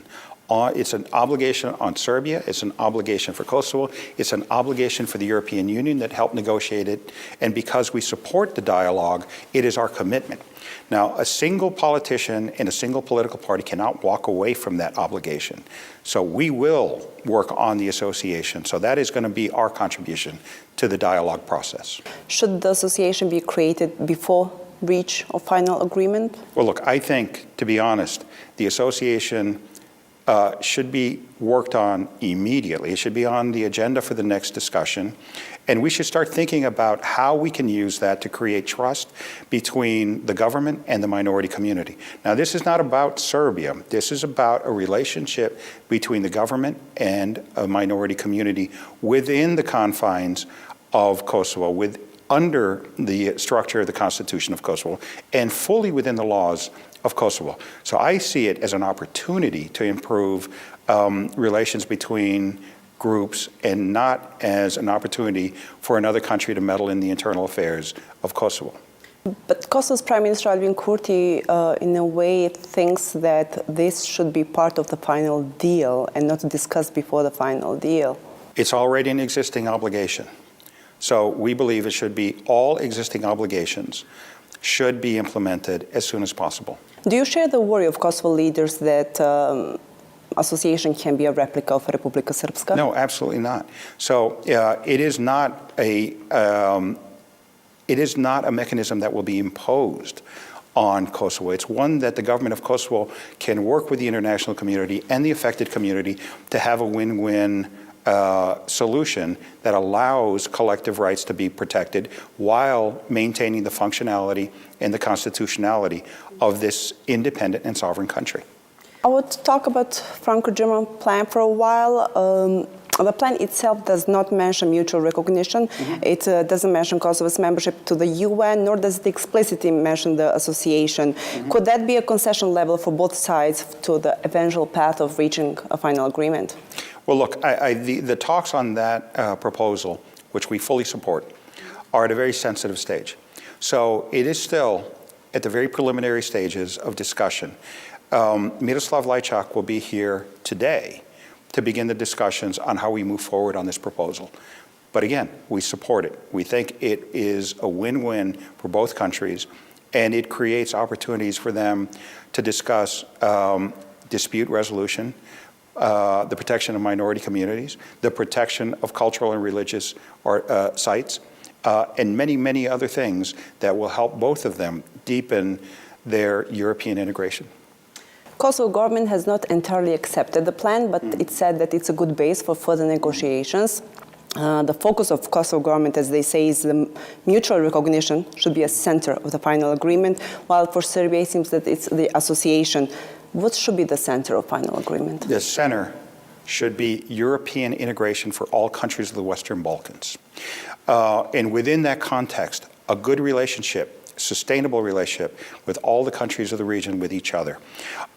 It's an obligation on Serbia, it's an obligation for Kosovo, it's an obligation for the European Union that helped negotiate it, and because we support the dialogue, it is our commitment. Now, a single politician in a single political party cannot walk away from that obligation. So we will work on the association. So that is going to be our contribution to the dialogue process. Should the association be created before reach of final agreement? Well, look, I think, to be honest, the association should be worked on immediately. It should be on the agenda for the next discussion. And we should start thinking about how we can use that to create trust between the government and the minority community. Now, this is not about Serbia. This is about a relationship between the government and a minority community within the confines of Kosovo, under the structure of the Constitution of Kosovo, and fully within the laws of Kosovo. So I see it as an opportunity to improve relations between groups and not as an opportunity for another country to meddle in the internal affairs of Kosovo. But Kosovo's Prime Minister Albin Kurti, in a way, thinks that this should be part of the final deal and not discussed before the final deal. It's already an existing obligation. So we believe it should be all existing obligations should be implemented as soon as possible. Do you share the worry of Kosovo leaders that association can be a replica of Republika Srpska? No, absolutely not. So it is not a mechanism that will be imposed on Kosovo. It's one that the government of Kosovo can work with the international community and the affected community to have a win-win solution that allows collective rights to be protected while maintaining the functionality and the constitutionality of this independent and sovereign country. I would talk about Franco-German plan for a while. The plan itself does not mention mutual recognition. It doesn't mention Kosovo's membership to the UN, nor does it explicitly mention the association. Could that be a concession level for both sides to the eventual path of reaching a final agreement? Well, look, the talks on that proposal, which we fully support, are at a very sensitive stage. So it is still at the very preliminary stages of discussion. Miroslav Lajčák will be here today to begin the discussions on how we move forward on this proposal. But again, we support it. We think it is a win-win for both countries, and it creates opportunities for them to discuss dispute resolution, the protection of minority communities, the protection of cultural and religious sites, and many, many other things that will help both of them deepen their European integration. Kosovo government has not entirely accepted the plan, but it said that it's a good base for further negotiations. The focus of Kosovo government, as they say, is the mutual recognition should be a center of the final agreement, while for Serbia it seems that it's the association. What should be the center of final agreement? The center should be European integration for all countries of the Western Balkans. And within that context, a good relationship, sustainable relationship with all the countries of the region, with each other.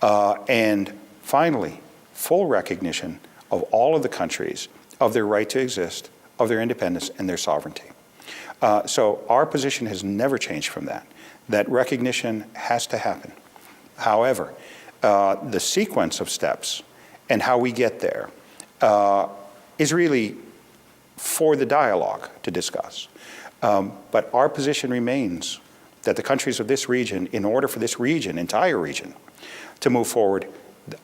And finally, full recognition of all of the countries of their right to exist, of their independence and their sovereignty. So our position has never changed from that. That recognition has to happen. However, the sequence of steps and how we get there is really for the dialogue to discuss. But our position remains that the countries of this region, in order for this region, entire region, to move forward,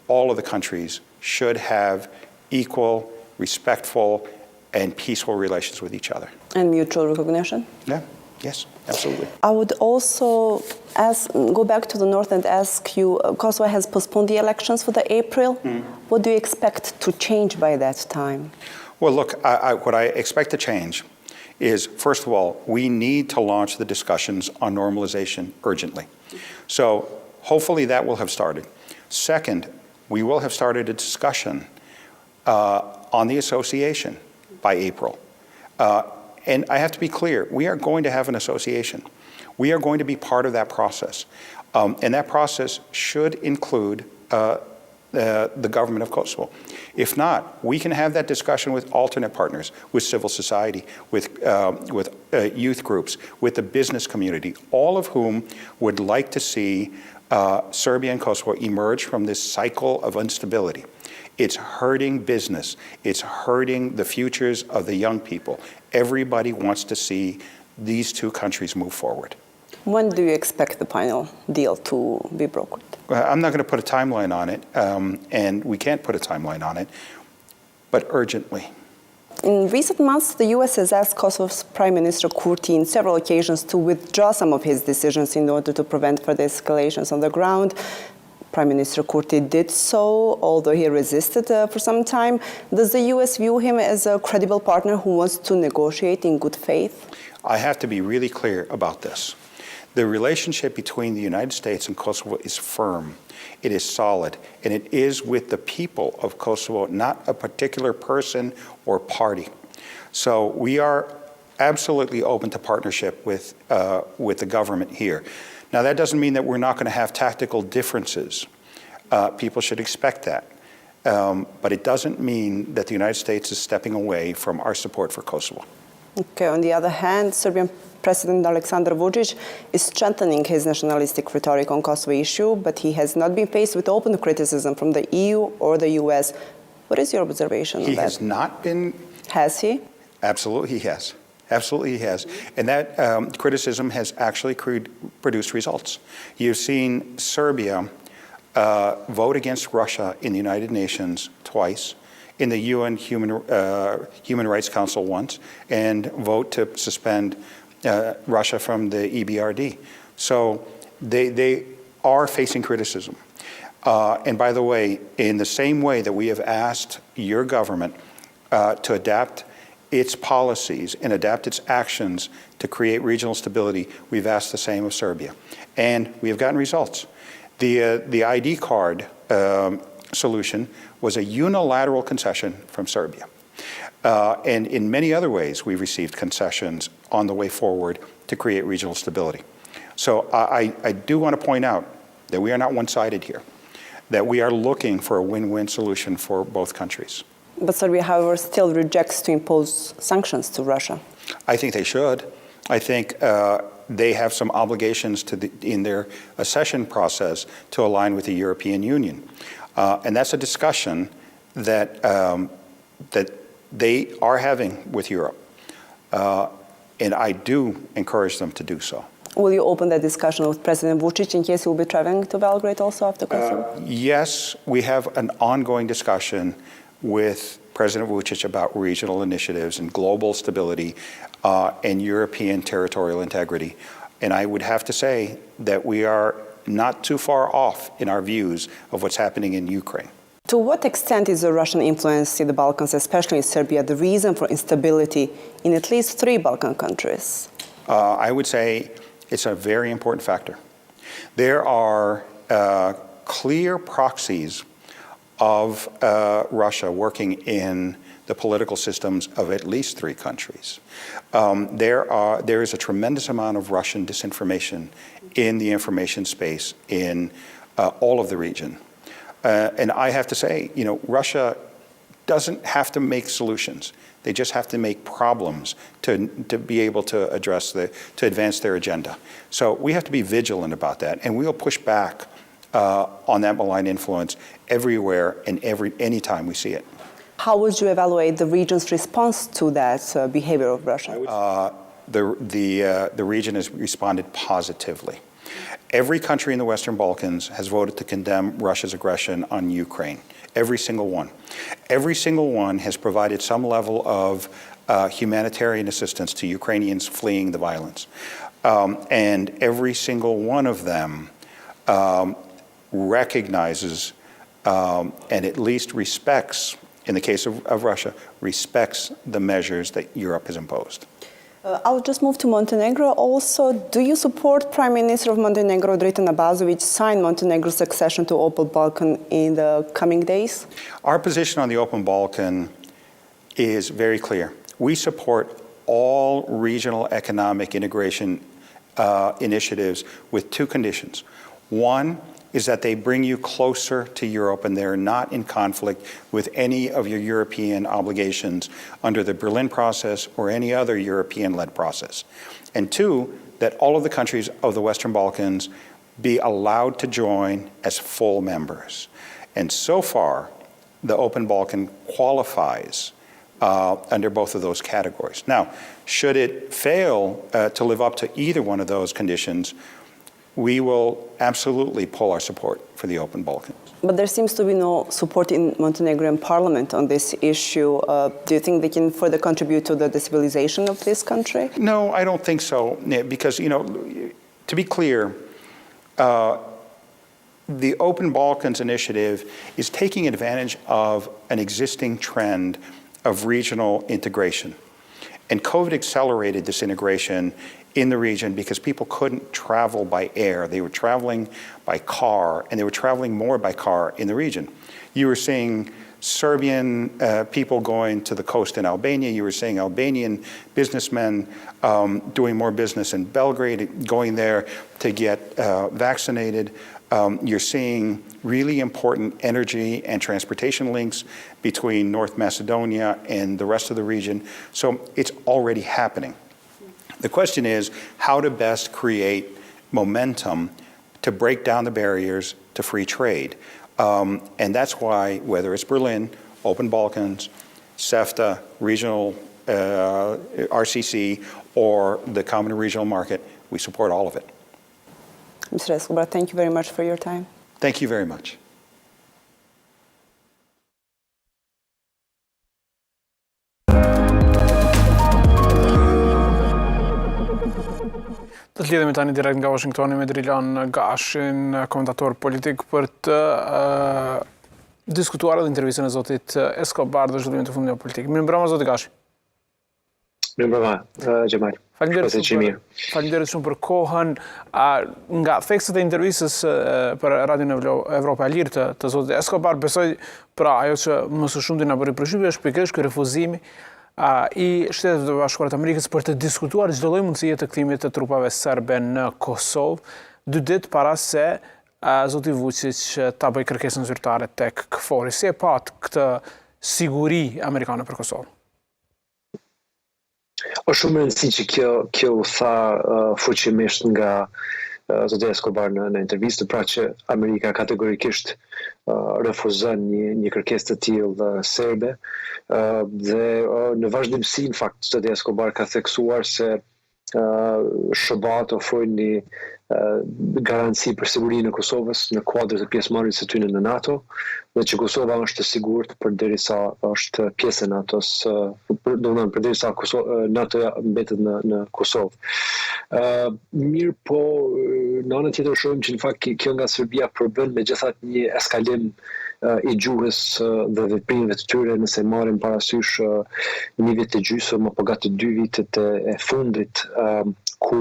all of the countries should have equal, respectful, and peaceful relations with each other. And mutual recognition? Yeah, yes, absolutely. I would also go back to the north and ask you, Kosovo has postponed the elections for the April. What do you expect to change by that time? Well, look, what I expect to change is, first of all, we need to launch the discussions on normalization urgently. So hopefully that will have started. Second, we will have started a discussion on the association by April. And I have to be clear, we are going to have an association. We are going to be part of that process. And that process should include the government of Kosovo. If not, we can have that discussion with alternate partners, with civil society, with youth groups, with the business community, all of whom would like to see Serbia and Kosovo emerge from this cycle of instability. It's hurting business. It's hurting the futures of the young people. Everybody wants to see these two countries move forward. When do you expect the final deal to be brokered? I'm not going to put a timeline on it, and we can't put a timeline on it, but urgently. In recent months, the U.S. has asked Kosovo's Prime Minister Kurti on several occasions to withdraw some of his decisions in order to prevent further escalations on the ground. Prime Minister Kurti did so, although he resisted for some time. Does the U.S. view him as a credible partner who wants to negotiate in good faith? I have to be really clear about this. The relationship between the United States and Kosovo is firm, it is solid, and it is with the people of Kosovo, not a particular person or party. So we are absolutely open to partnership with the government here. Now, that doesn't mean that we're not going to have tactical differences. People should expect that. But it doesn't mean that the United States is stepping away from our support for Kosovo. Okay, on the other hand, Serbian President Aleksandar Vučić is strengthening his nationalistic rhetoric on Kosovo issue, but he has not been faced with open criticism from the EU or the US. What is your observation on that? He has not been... Has he? Absolutely he has. Absolutely he has. And that criticism has actually produced results. You've seen Serbia vote against Russia in the United Nations twice, in the UN Human Rights Council once, and vote to suspend Russia from the EBRD. So they are facing criticism. And by the way, in the same way that we have asked your government to adapt its policies and adapt its actions to create regional stability, we've asked the same of Serbia. And we have gotten results. The ID card solution was a unilateral concession from Serbia. And in many other ways, we've received concessions on the way forward to create regional stability. So I do want to point out that we are not one-sided here, that we are looking for a win-win solution for both countries. But Serbia, however, still rejects to impose sanctions to Russia. I think they should. I think they have some obligations in their accession process to align with the European Union. And that's a discussion that they are having with Europe. And I do encourage them to do so. Will you open that discussion with President Vučić in case he will be traveling to Belgrade also after Kosovo? Yes, we have an ongoing discussion with President Vučić about regional initiatives and global stability and European territorial integrity. And I would have to say that we are not too far off in our views of what's happening in Ukraine. To what extent is the Russian influence in the Balkans, especially in Serbia, the reason for instability in at least 3 Balkan countries? I would say it's a very important factor. There are clear proxies of Russia working in the political systems of at least 3 countries. There is a tremendous amount of Russian disinformation in the information space in all of the region. And I have to say, you know, Russia doesn't have to make solutions. They just have to make problems to be able to advance their agenda. So we have to be vigilant about that, and we'll push back on that malign influence everywhere and any time we see it. How would you evaluate the region's response to that behavior of Russia? The region has responded positively. Every country in the Western Balkans has voted to condemn Russia's aggression on Ukraine. Every single one. Every single one has provided some level of humanitarian assistance to Ukrainians fleeing the violence. And every single one of them recognizes and at least respects, in the case of Russia, respects the measures that Europe has imposed. I'll just move to Montenegro also. Do you support Prime Minister of Montenegro, Drejtan Abazović, sign Montenegro's accession to Open Balkan in the coming days? Our position on the Open Balkan is very clear. We support all regional economic integration initiatives with 2 conditions. One, is that they bring you closer to Europe and they're not in conflict with any of your European obligations under the Berlin process or any other European-led process. And two, that all of the countries of the Western Balkans be allowed to join as full members. And so far, the Open Balkan qualifies under both of those categories. Now, should it fail to live up to either one of those conditions, we will absolutely pull our support for the Open Balkans. But there seems to be no support in Montenegrin parliament on this issue. Do you think they can further contribute to the destabilization of this country? No, I don't think so, because, to be clear, the Open Balkans initiative is taking advantage of an existing trend of regional integration. And COVID accelerated this integration in the region because people couldn't travel by air. They were traveling by car, and they were traveling more by car in the region. You were seeing Serbian people going to the coast in Albania. You were seeing Albanian businessmen doing more business in Belgrade, going there to get vaccinated. You're seeing really important energy and transportation links between North Macedonia and the rest of the region. So it's already happening. The question is how to best create momentum to break down the barriers to free trade. And that's why, whether it's Berlin, Open Balkans, CEFTA, regional RCC, or the Common Regional Market, we support all of it. Mr. Escobar, thank you very much for your time. Thank you very much. Të lidhemi tani direkt nga Washingtoni me Drejlan Gashin, komentator politik, për të diskutuar edhe intervistën e zotit Escobar dhe zhvillimin të fundit politik. Mirëmbrëma zoti Gashi. Mirëmbrëma, Gjemal. Faleminderit shumë për kohën. Nga thekstet e intervistës për Radion Evropa e Lirë të zotit Escobar, besoj pra ajo që më së shumti na bëri përshtypje është pikërisht ky refuzimi i Shtetet e Bashkuara të Amerikës për të diskutuar çdo lloj mundësie të kthimit të trupave serbe në Kosovë, 2 ditë para se zoti Vučić ta bëj kërkesën zyrtare tek KFOR-i. Si e pat këtë siguri amerikane për Kosovë? Është shumë e rëndësishme që kjo u tha fuqimisht nga zoti Escobar në intervistë, pra që Amerika kategorikisht refuzon një kërkesë të tillë serbe, dhe në vazhdimsi në fakt zoti Escobar ka theksuar se SHBA-t ofrojnë një garanci për sigurinë e Kosovës në kuadër të pjesëmarrjes së tyre në NATO, dhe që Kosova është e sigurt përderisa është pjesë e NATO-s, domethënë përderisa NATO mbetet në Kosovë. Mirë po, në anën tjetër shohim që në fakt kjo nga Serbia përbën megjithatë një eskalim i gjuhës dhe veprimeve të tyre, nëse marrim parasysh një vit e gjysmë apo gati 2 vitet e fundit ku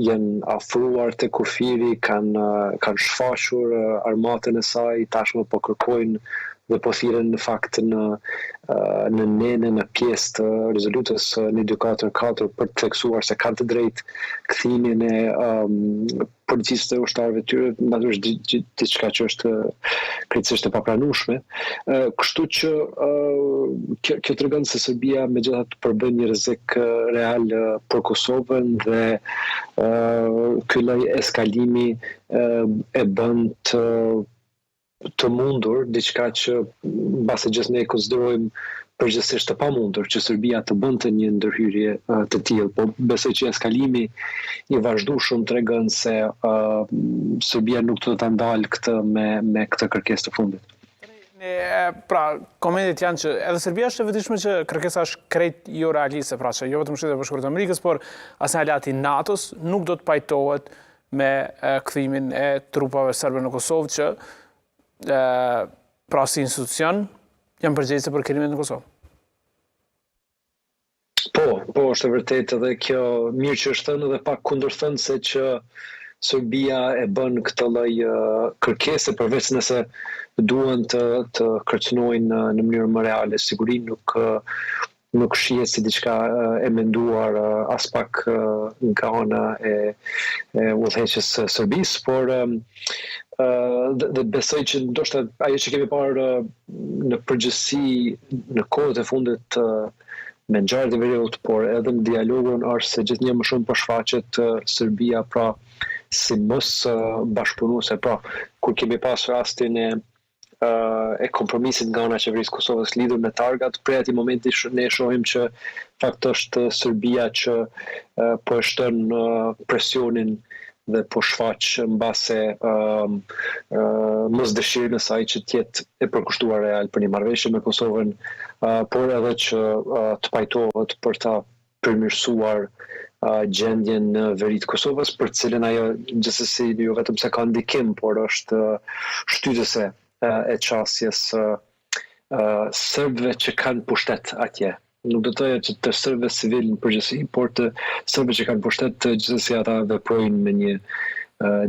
janë afruar te kufiri, kanë shfaqur armatën e saj, tashmë po kërkojnë dhe po thirren në fakt në në pjesë të rezolutës 1244 për të theksuar se kanë të drejtë kthimin e policisë të ushtarëve të tyre, natyrisht diçka që është krejtësisht e papranueshme. Kështu që kjo tregon se Serbia megjithatë përbën një rrezik real për Kosovën dhe ky lloj eskalimi e bën të mundur, diçka që mbase gjithë ne konsiderojmë përgjithsisht të pamundur që Serbia të bënte një ndërhyrje të tillë, po besoj që eskalimi i vazhdueshëm tregon se Serbia nuk do ta ndalë këtë me këtë kërkesë të fundit. Pra, komentet janë që edhe Serbia është e vetëdijshme që kërkesa është krejt jo realiste, pra që jo vetëm Shtetet e Bashkuara të Amerikës, por as aleati i NATO-s nuk do të pajtohet me kthimin e trupave serbe në Kosovë që pra si institucion janë përgjegjëse për krimet në Kosovë. Po, është e vërtetë dhe kjo mirë që është thënë dhe pak kundërthënë se që Serbia e bën këtë lloj kërkese, përveç nëse duan të kërcënojnë në mënyrë më reale. Sigurisht nuk shihet si diçka e menduar as pak nga ana e udhëheqjes së Serbisë, por dhe besoj që ndoshta ajo që kemi parë në përgjithësi në kohët e fundit me ngjarjet e veriut, por edhe në dialogun është se gjithnjë më shumë po shfaqet Serbia pra si mos bashkëpunuese, pra kur kemi pas rastin e kompromisit nga ana e qeverisë Kosovës lidhur me targat, prej atij momenti ne shohim që fakt është Serbia që po e shton presionin dhe po shfaq mbase mosdëshirën e saj që të jetë e përkushtuar real për një marrëveshje me Kosovën, por edhe që të pajtohet për ta përmirësuar gjendjen në veri të Kosovës, për cilën ajo gjithsesi jo vetëm se ka ndikim, por është shtytëse e çastjes serbëve që kanë pushtet atje. Nuk do të thojë që të serbëve civil në përgjithësi, por të serbëve që kanë pushtet gjithsesi ata veprojnë me një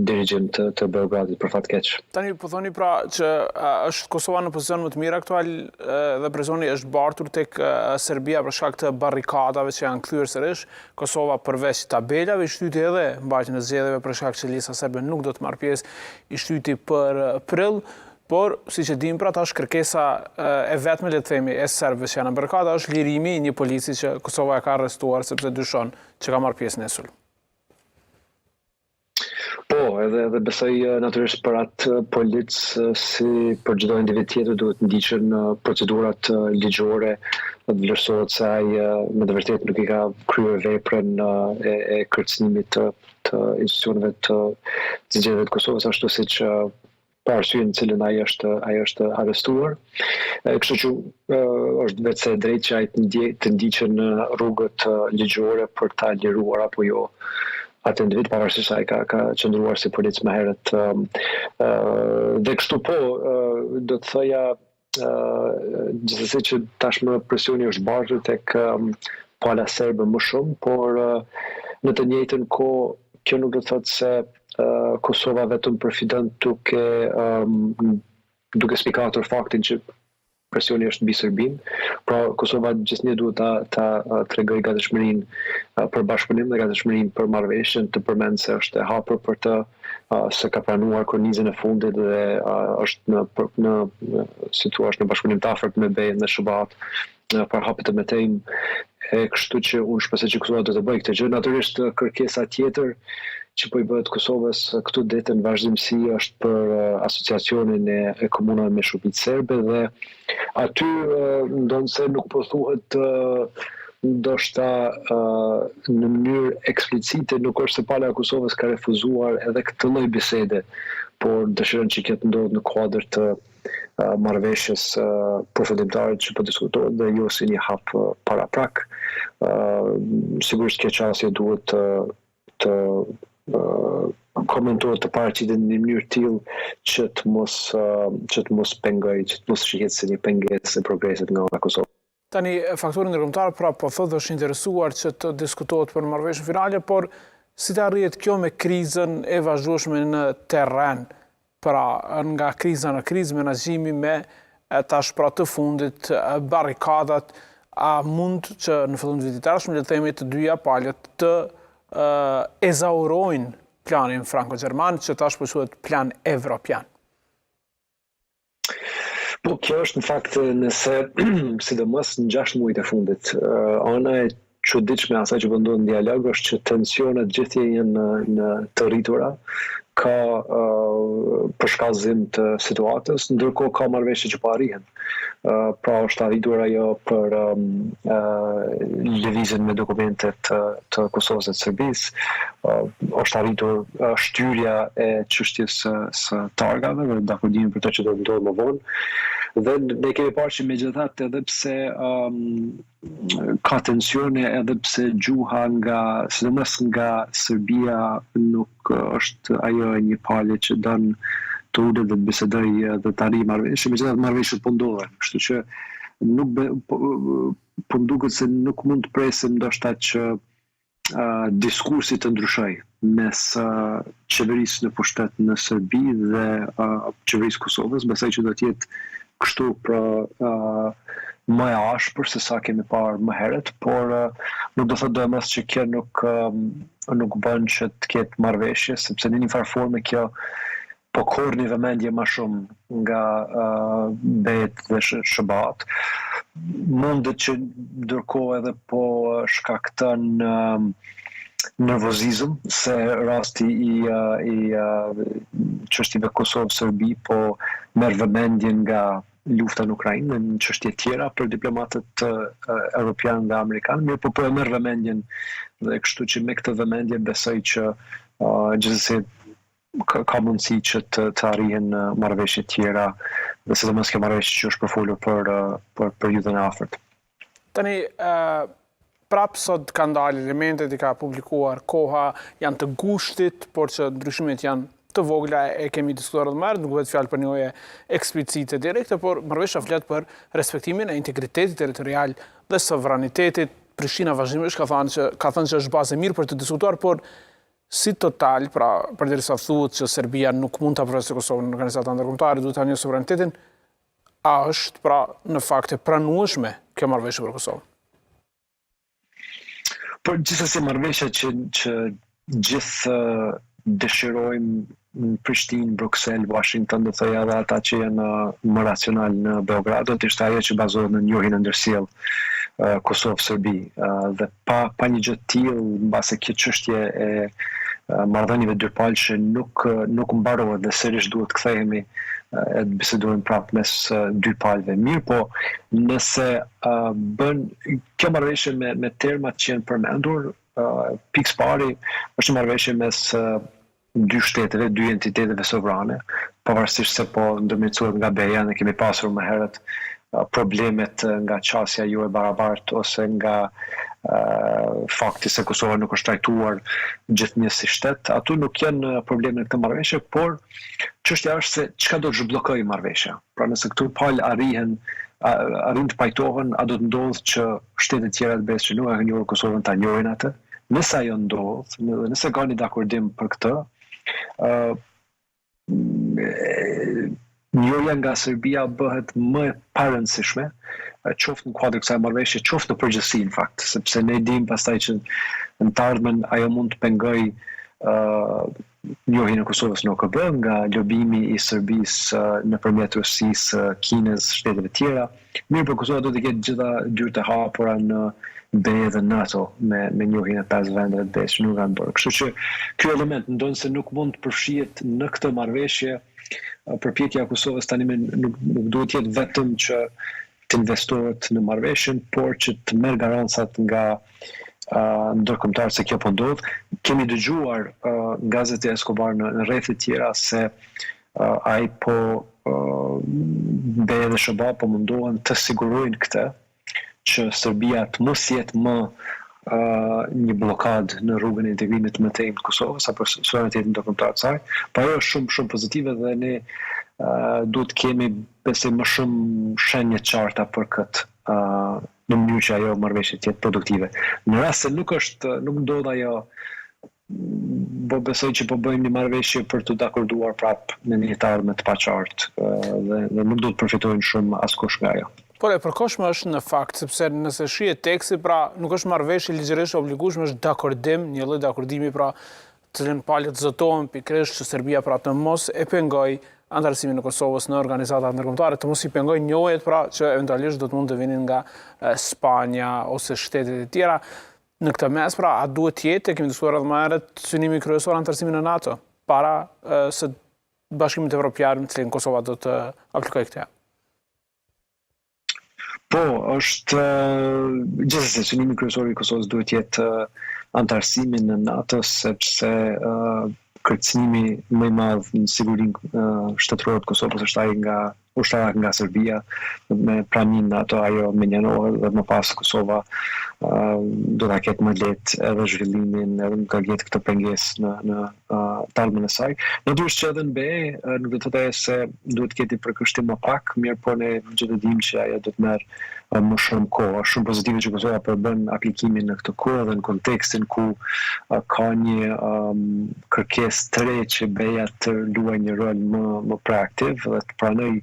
dirigent të Beogradit për fat keq. Tani po thoni pra që është Kosova në pozicion më të mirë aktual dhe presioni është bartur tek Serbia për shkak të barrikadave që janë kthyer sërish. Kosova përveç tabelave i shtyti edhe mbajtjen e zgjedhjeve për shkak që lista serbe nuk do të marrë pjesë, i shtyti për prill. Por, si që dim pra, ta është kërkesa e vetme, le të themi, e serbëve që janë në barrikada, është lirimi një polici që Kosova e ka arrestuar sepse dyshon që ka marrë pjesë në sulm. Po, edhe besoj natyrisht për atë polic si për çdo individ tjetër duhet ndiqen procedurat ligjore, dhe vlerësohet se ai me të vërtetë nuk i ka kryer veprën e kërcënimit të institucioneve të zgjedhjeve të Kosovës, ashtu siç për arsyeën në cilën ai është arrestuar. Kështu që është vetëse drejt që ai të ndiqen në rrugët ligjore për ta liruar apo jo atë individ, pavarësisht se ai ka qëndruar si polic më herët. Dhe kështu po, do të thoja gjithsesi që tashmë presioni është bartur tek pala serbe më shumë, por në të njëjtën kohë kjo nuk do të thotë se Kosova vetëm përfiton duke spikatur faktin që presioni është mbi Serbinë. Pra Kosova gjithnjë duhet ta tregoj gatishmërinë për bashkëpunim dhe gatishmërinë për marrëveshjen, të përmend se është e hapur për të se ka pranuar kornizën e fundit dhe është në situash në bashkëpunim të afërt me BE në Shëbat për hapet e metejm. Kështu që unë shpresoj që Kosova do të bëjë këtë gjë. Natyrisht kërkesa tjetër që po i bëhet Kosovës këtu ditë në vazhdimsi është për asociacionin e komunave me shtëpitë serbe dhe aty ndonse nuk po thuhet ndoshta në mënyrë eksplicite, nuk është se pala e Kosovës ka refuzuar edhe këtë lloj bisede, por dëshiron që këtë ndodhë në kuadër të marrëveshjes përfundimtare që po diskutohet dhe jo si një hap paraprak. Sigurisht kjo çështje duhet të komentohet të paraqitet në një mënyrë tillë që të mos pengojë, që të mos shihet si një pengesë e progresit nga ana e Kosovës. Tani faktori ndërkombëtar pra po thotë është interesuar që të diskutohet për marrëveshjen finale, por si të arrihet kjo me krizën e vazhdueshme në terren, pra nga kriza në krizë, menaxhimi me tash pra të fundit barrikadat, a mund që në fillim të vitit tashmë le të themi të dyja palët të ezaurojnë planin franko-gjerman që tash po quhet plan evropian? Po kjo është në fakt nëse sidomos në 6 muajt e fundit, ana e çuditshme asaj që po ndodh në dialog është që tensionet gjithje janë në të rritura, ka përshkallëzim të situatës, ndërkohë ka marrëveshje që po arrihen. Pra është arritur ajo për lëvizjen me dokumentet të Kosovës dhe të Serbisë, është arritur shtyrja e çështjes së targave dhe dakordimin për të që do të ndodhë më vonë. Dhe ne kemi parë që megjithatë edhe pse ka tensione, edhe pse gjuha sidomos nga Serbia nuk është ajo e një palë që don të ulet dhe bisedoj dhe të arrijë marrëveshje, megjithatë marrëveshjet po ndodhen, kështu që po duket se nuk mund të presim ndoshta që diskursi të ndryshojë mes qeverisë në pushtet në Serbi dhe qeverisë Kosovës. Besoj që do të jetë kështu pra më e ashpër se sa kemi parë më herët, por nuk do thotë domos që kjo nuk bën që të ketë marrëveshje, sepse në një farë forme kjo po korrni vëmendje më shumë nga bet dhe shëbat. Mundet që ndërkohë edhe po shkakton nervozizëm se rasti i çështjeve Kosovë-Serbi po merr vëmendjen nga lufta në Ukrainë dhe në çështje tjera për diplomatët europian dhe amerikan, mirë po e merr vëmendjen dhe kështu që me këtë vëmendje besoj që gjithsesi ka mundësi që të arrihen marrëveshje tjera dhe sidomos kjo marrëveshje që është përfolur për periudhën e afërt. Tani, prapë sot ka ndalë elementet, i ka publikuar koha, janë të gushtit, por që ndryshimet janë të vogla, e kemi diskutuar edhe më herët, nuk vetë fjalë për një ujë eksplicite direkte, por marrëveshja flet për respektimin e integritetit territorial dhe sovranitetit. Prishtina vazhdimisht ka thënë që është bazë e mirë për të diskutuar, por si total, pra përderisa thuhet që Serbia nuk mund ta përvesë Kosovën në organizata ndërkombëtare, duhet ta njeh sovranitetin, a është pra në fakt e pranueshme kjo marrëveshje për Kosovën? Por gjithsesi marrëveshja që gjithë dëshirojmë në Prishtinë, Bruxelles, Washington, do thoya edhe ata që janë më racional në Beograd, do të ishte ajo që bazohet në njohjen e ndërsjell Kosovë-Serbi dhe pa një gjë të tillë mbase kjo çështje e marrëdhënieve dypalëshe nuk mbarohet dhe sërish duhet kthehemi e të bisedojmë prapë mes dy palëve. Mirë po, nëse bën kjo marrëveshje me termat që janë përmendur, pikë pari është një marrëveshje mes dy shteteve, dy entiteteve sovrane, pavarësisht se po ndërmjetësohet nga BE-ja, ne kemi pasur më herët problemet nga qasja jo e barabartë ose nga fakti se Kosova nuk është trajtuar gjithnjë si shtet. Aty nuk janë probleme në këtë marrëveshje, por çështja është se çka do të zhbllokojë marrëveshja. Pra nëse këtu palë arrin të pajtohen, a do të ndodhë që shtetet tjera të BE-s që nuk e kanë njohur Kosovën ta njohin atë. Nëse ajo ndodh, nëse ka një dakordim për këtë, njohja nga Serbia bëhet më e parëndësishme, qoftë në kuadër kësaj marrëveshje, qoftë në përgjithësi në fakt, sepse ne dimë pastaj që në të ardhmen ajo mund të pengojë njohjen e Kosovës në OKB nga lobimi i Serbisë nëpërmjet Rusisë, Kinës, shteteve tjera. Mirë, por Kosova do të ketë gjitha dyert e hapura në BE dhe NATO me njohjen e 5 vendeve të BE-s që nuk kanë bërë. Kështu që ky element ndonë se nuk mund të përfshihet në këtë marrëveshje, përpjekja e Kosovës tani nuk duhet jetë vetëm që të investohet në marrëveshjen, por që të merr garancat nga ndërkombëtar se kjo po ndodh. Kemi dëgjuar nga Zeti Escobar në rrethet tjera se ai po BE dhe SHBA po mundohen të sigurojnë këtë, që Serbia të mos jetë më një blokad në rrugën e integrimit të mëtejmë të Kosovës apo suverenitetin ndërkombëtar të saj. Po ajo është shumë pozitive dhe ne duhet kemi besoj më shumë shenje të qarta për këtë në mënyrë që ajo marrëveshje të jetë produktive. Në rast se nuk ndodh ajo, po besoj që po bëjmë një marrëveshje për të dakorduar prapë në një të ardhme të paqartë dhe nuk do të përfitojnë shumë askush nga ajo. Por e përkohshme është në fakt, sepse nëse shihet teksti, pra nuk është marrëveshje ligjërisht obligueshme, është dakordim, një lloj dakordimi pra të cilën palët zotohen pikërisht që Serbia pra të mos e pengojë antarësimin e Kosovës në organizata ndërkombëtare, të mos i pengojë njohjet pra që eventualisht do të mund të vinin nga Spanja ose shtetet e tjera. Në këtë mes pra a duhet të jetë, kemi diskutuar edhe më herët, synimi kryesor antarësimin në NATO para se Bashkimit Evropian, në cilin Kosova do të aplikojë këtë. Po, është gjithsesi synimi kryesor i Kosovës duhet jetë antarësimi në NATO, sepse kërcënimi më i madh në sigurinë shtetërore të Kosovës është ai nga ushtarak nga Serbia, me pranimin në NATO ajo menjanohet dhe më pas Kosova do ta ketë më lehtë edhe zhvillimin, edhe nuk ka gjetë këtë pengesë në talmën e saj. Natyrisht që edhe në BE nuk do të thotë se duhet të ketë përkushtim më pak, mirë po ne gjithë dimë që ajo do të merr më shumë kohë. Është shumë pozitive që Kosova përbën aplikimin në këtë kohë dhe në kontekstin ku ka një kërkesë të re që BE-ja të luajë një rol më proaktiv dhe të pranojë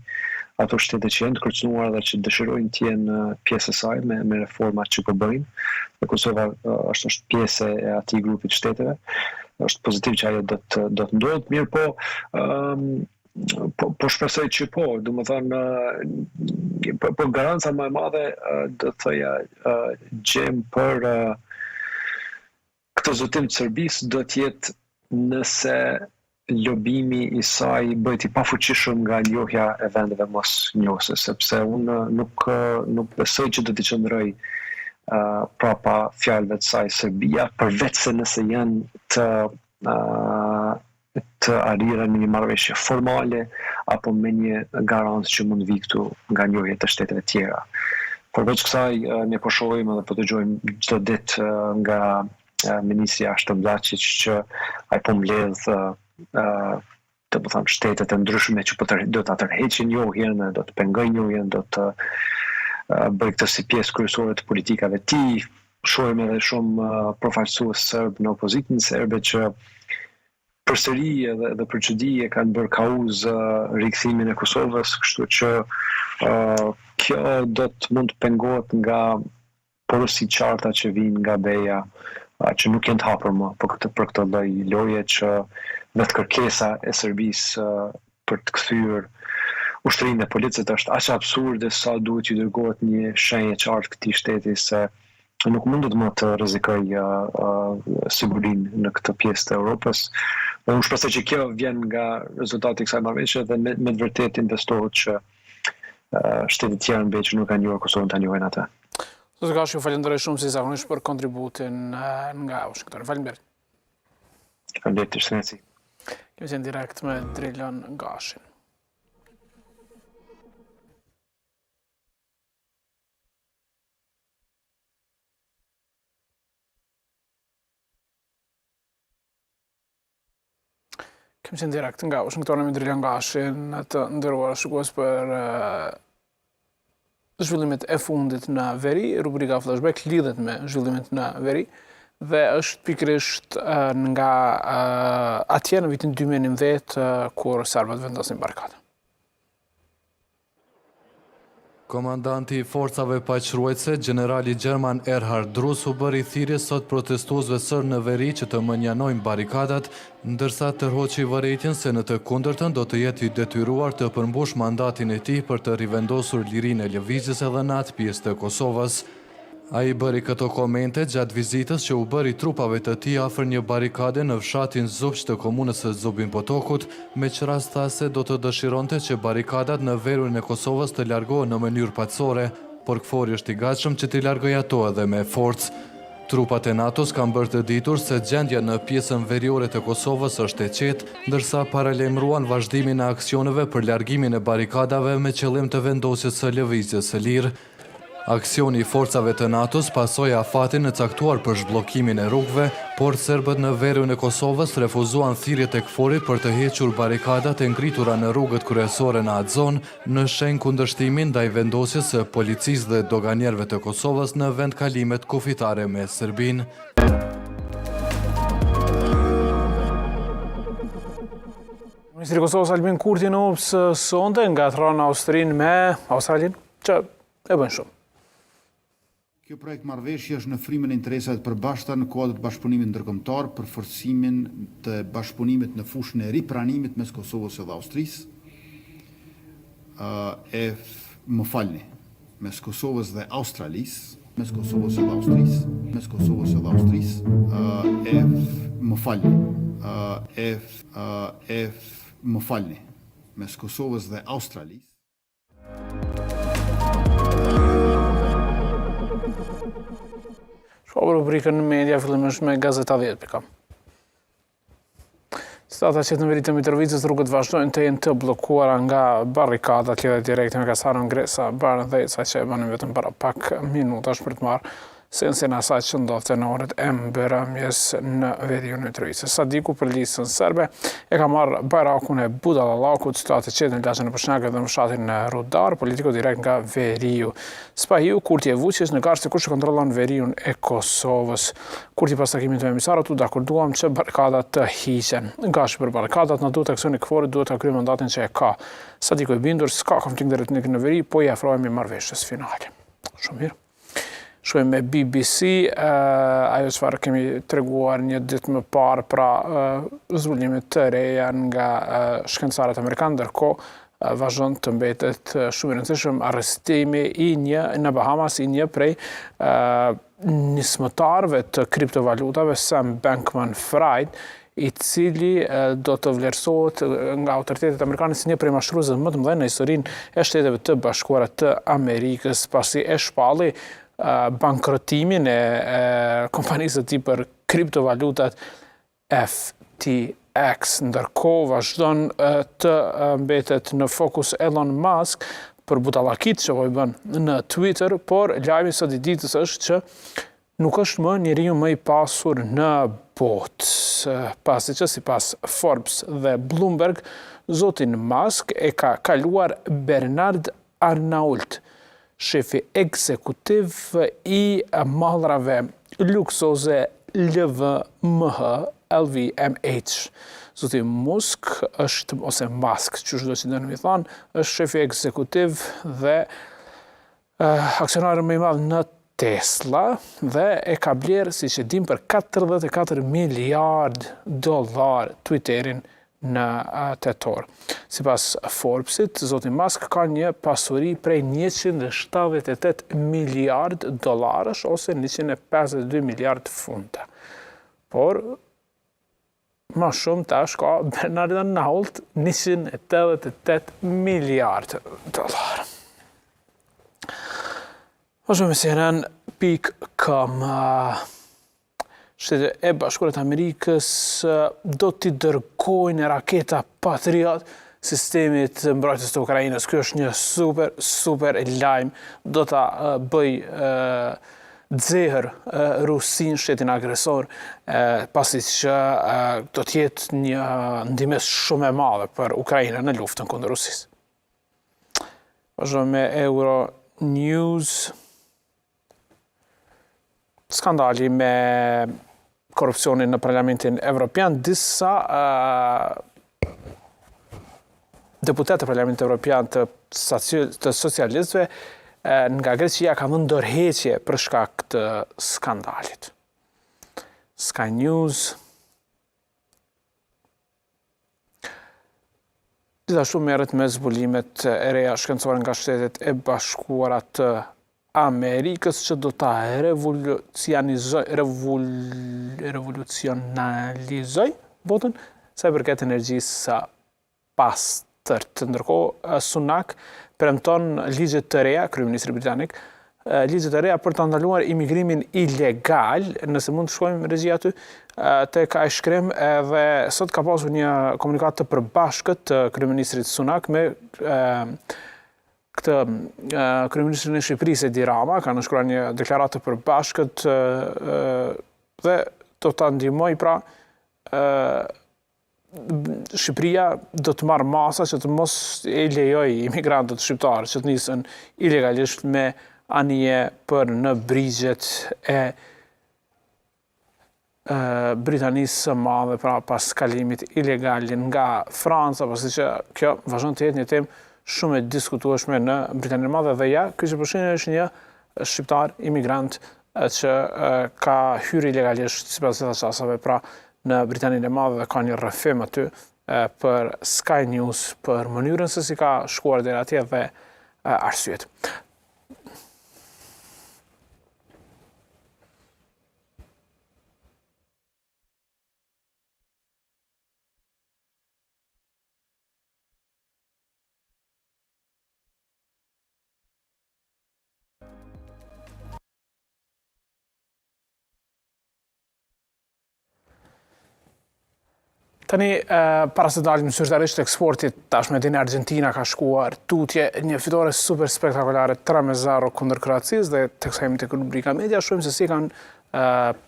ato shtete që janë të kërcënuar dhe që dëshirojnë të jenë pjesë e saj me reformat që po bëjnë. Dhe Kosova është pjesë e atij grupi të shteteve. është pozitiv që ajo do të ndodhë, mirë po shpresoj që po, do më thënë, po garanca më e madhe do të thoja gjem për këtë zotim të Serbisë do të jetë nëse lobimi i saj bëhet i pafuqishëm nga njohja e vendeve mos njohëse, sepse unë nuk besoj që do t'i qëndroj prapa fjalëve të saj Serbia, përveç se nëse janë të arrira në një marrëveshje formale apo me një garancë që mund vi këtu nga njohjet të shteteve tjera. Përveç kësaj ne po shohim edhe po dëgjojmë çdo ditë nga ministri Ashton-Dačić që ai po mbledh të më thënë shtetet e ndryshme që do të tërheqin njohjen, do të pengojnë njohjen, do të bëj këtë si pjesë kryesore të politikave të tij. Shohim edhe shumë përfaqësues serb në opozitën serbe që përsëri edhe për çudi e kanë bërë kauz rikthimin e Kosovës, kështu që kjo do të mund të pengohet nga porosi qarta që vijnë nga BE-ja, që nuk janë të hapur më për këtë lloj loje që vetë kërkesa e Serbisë për të kthyer ushtrinë e policët është aq absurde sa duhet që dërgohet një shenjë qartë këtij shteti se nuk mundet më të rrezikoj sigurinë në këtë pjesë të Europës. Dhe unë shpresoj që kjo vjen nga rezultati i kësaj marrëveshje dhe me të vërtetë investohet që shtetet tjera në BE që nuk kanë njohur Kosovën ta njohin atë. Zoti Gashi, ju falenderoj shumë si zakonisht për kontributin nga Washington. Faleminderit. Faleminderit, shëndet. Kemi qenë direkt me Drejlan Gashin. Kemi qenë direkt nga Washington me Drejlan Gashin, të nderuar shikues për zhvillimet e fundit në veri. Rubrika Flashback lidhet me zhvillimet në veri dhe është pikërisht nga atje në vitin 2019 kur serbët vendosin barikada. Komandanti i forcave paqëruese, generali Gjerman Erhard Drus u bëri thirrje sot protestuesve sër në veri që të menjanojnë barikadat, ndërsa tërhoqi vërejtjen se në të kundërtën do të jetë i detyruar të përmbush mandatin e tij për të rivendosur lirinë e lëvizjes edhe në atë pjesë të Kosovës. Ai bëri këto komente gjatë vizitës që u bëri trupave të tij afër një barikade në fshatin Zupç të komunës së Zubin Potokut, me qëras tha se do të dëshironte që barikadat në verun e Kosovës të largohen në mënyrë paqësore, por KFOR-i është i gatshëm që t'i largojë ato edhe me forcë. Trupat e NATO-s kanë bërë të ditur se gjendja në pjesën veriore të Kosovës është e qetë, ndërsa paralajmëruan vazhdimin e aksioneve për largimin e barikadave me qëllim të vendosjes së lëvizjes së lirë. Aksioni i forcave të NATO-s pasoi afatin e caktuar për zhbllokimin e rrugëve, por serbët në verun e Kosovës refuzuan thirrjet e KFOR-it për të hequr barikadat e ngritura në rrugët kryesore në atë zonë, në shenjë kundërshtimin ndaj vendosjes së policisë dhe doganierëve të Kosovës në vendkalimet kufitare me Serbinë. Ministri i Kosovës Albin Kurti në sonte ngatron Austrinë me Australinë, që e bën shumë. Kjo projekt marrëveshje është në frymën e interesave të përbashkëta në kuadër të bashkëpunimit ndërkombëtar për forcimin të bashkëpunimit në fushën e ripranimit mes Kosovës dhe Austrisë. Mes Kosovës dhe Australisë, mes Kosovës dhe Austrisë, mes Kosovës dhe Austrisë, mes Kosovës dhe Australisë. Shkova rubrikën në media fillimisht me Gazeta 10. Citata që në veri të Mitrovicës rrugët vazhdojnë të jenë të bllokuara nga barrikadat lidhje direkte me kasarën Gresa Barndheca që e banin vetëm para pak minutash për të marrë sensin asaj që ndodhte në orët e mbrëmjes në veriun e Mitrovicës. Sadiku për listën serbe e ka marrë bajrakun e Budalallakut, situatë qetë në laçën e Pëshnakët dhe në fshatin Rudar, politiku direkt nga veriu. Spahiu, Kurti e Vučić në garë sikur që kontrollon veriun e Kosovës. Kurti pas takimit me emisarët u dakorduam që barikadat të hiqen. Gashi për barikadat në duhet aksioni KFOR-it duhet të kryejë mandatin që e ka. Sadiku i bindur s'ka konflikt drejtnik në veri, po i afrohemi marrëveshjes finale. Shumë mirë. shkojmë me BBC, ajo çfarë kemi treguar një ditë më parë pra zbulimet të reja nga shkencëtarët amerikanë, ndërkohë vazhdon të mbetet shumë i rëndësishëm arrestimi në Bahamas i një prej nismëtarëve të kriptovalutave, Sam Bankman-Fried, i cili do të vlerësohet nga autoritetet amerikane si një prej mashtruesve më të mëdhenj në historinë e Shteteve të Bashkuara të Amerikës, pasi e shpalli bankrotimin e kompanisë të tij për kriptovalutat FTX. Ndërkohë vazhdon të mbetet në fokus Elon Musk për butallakit që po i bën në Twitter, por lajmi sot i ditës është që nuk është më njeriu më i pasur në botë, pasi që sipas Forbes dhe Bloomberg, zotin Musk e ka kaluar Bernard Arnault, shefi ekzekutiv i mallrave luksoze LVMH. Zoti Musk është, ose Musk, që do që dënë mi thonë, është shefi ekzekutiv dhe aksionari më i madh në Tesla dhe e ka blerë, si që dim, për 44 miliard dollar Twitterin në tetor. Sipas Forbesit, zoti Musk ka një pasuri prej 178 miliard dollarësh ose 152 miliard funta. Por më shumë tash ka Bernard Arnault 188 miliard dollar. Vazhdojmë me CNN.com. Shtetet e Bashkuara të Amerikës do t'i dërgojnë raketa Patriot sistemit mbrojtjes të Ukrainës. Ky është një super lajm, do ta bëj nxehër Rusin, shtetin agresor, pasi që do të jetë një ndihmës shumë e madhe për Ukrainën në luftën kundër Rusisë. Vazhdojmë me Euronews. Skandali me korupcionin në Parlamentin Evropian, disa deputetë të Parlamentit Evropian të socialistëve nga Greqia ka vënë dorëheqje për shkak të skandalit. Sky News. Gjithashtu merret me zbulimet e reja shkencore nga Shtetet e Bashkuara të Amerikës që do ta revolucionalizoj botën sa i përket energjisë së pastërt. Ndërkohë, Sunak premton ligje të reja, kryeministri britanik, ligje të reja për të ndaluar imigrimin ilegal, nëse mund të shkojmë regji aty, tek ai shkrim, edhe sot ka pasur një komunikat të përbashkët të kryeministrit Sunak me kryeministrin e Shqipërisë Edi Rama, ka nënshkruar një deklaratë të përbashkët dhe do ta ndihmoj pra Shqipëria do të marrë masa që të mos e lejoj imigrantët shqiptarë që të nisën ilegalisht me anije për në brigjet e Britanisë së Madhe, pra pas kalimit ilegalin nga Franca, pasi që kjo vazhdon të jetë një temë shumë e diskutueshme në Britaninë e Madhe dhe ja, ky që përshëndet është një shqiptar imigrant që ka hyrë ilegalisht sipas disa çastave pra në Britaninë e Madhe dhe ka një rrëfim aty për Sky News për mënyrën se si ka shkuar deri atje dhe arsyet. Tani, para se dalim zyrtarisht eksportit, tashme din Argentina ka shkuar tutje një fitore super spektakolare 3-0 kundër Kroacisë dhe teksa jemi tek rubrika media, shohim se si kanë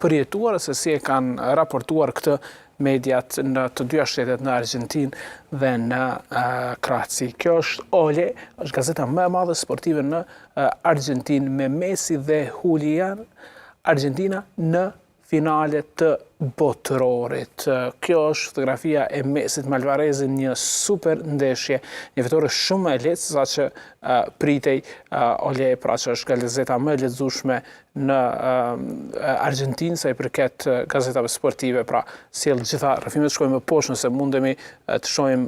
përjetuar, se si e kanë raportuar këtë mediat në të dyja shtetet, në Argentinë dhe në Kroaci. Kjo është Ole, është gazeta më e madhe sportive në Argentinë me Messi dhe Julian, Argentina në finale të botërorit. Kjo është fotografia e mesit me Alvarezin, një super ndeshje, një fitore shumë e lehtë, sa që pritej Ole, pra që është gazeta më e lexueshme në Argjentinë sa i përket gazetave sportive, pra sjell gjitha rrëfimet, shkojmë më poshtë nëse mundemi të shohim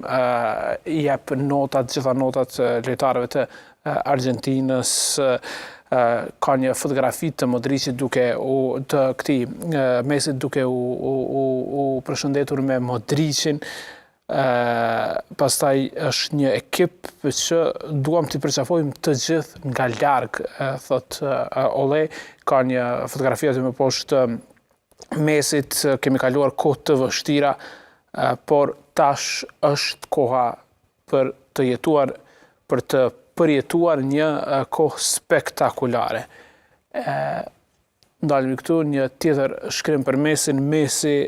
jep notat, gjitha notat lojtarëve të Argjentinës. Ka një fotografi të Modricit të këtij Mesit duke u përshëndetur me Modricin. Pastaj është një ekip që duam t'i përqafojmë të gjithë nga larg, thot Ole. Ka një fotografi aty më poshtë Mesit, kemi kaluar kohë të vështira, por tash është koha për të jetuar, për të përjetuar një kohë spektakulare. Ndalemi këtu një tjetër shkrim për Mesin, Mesi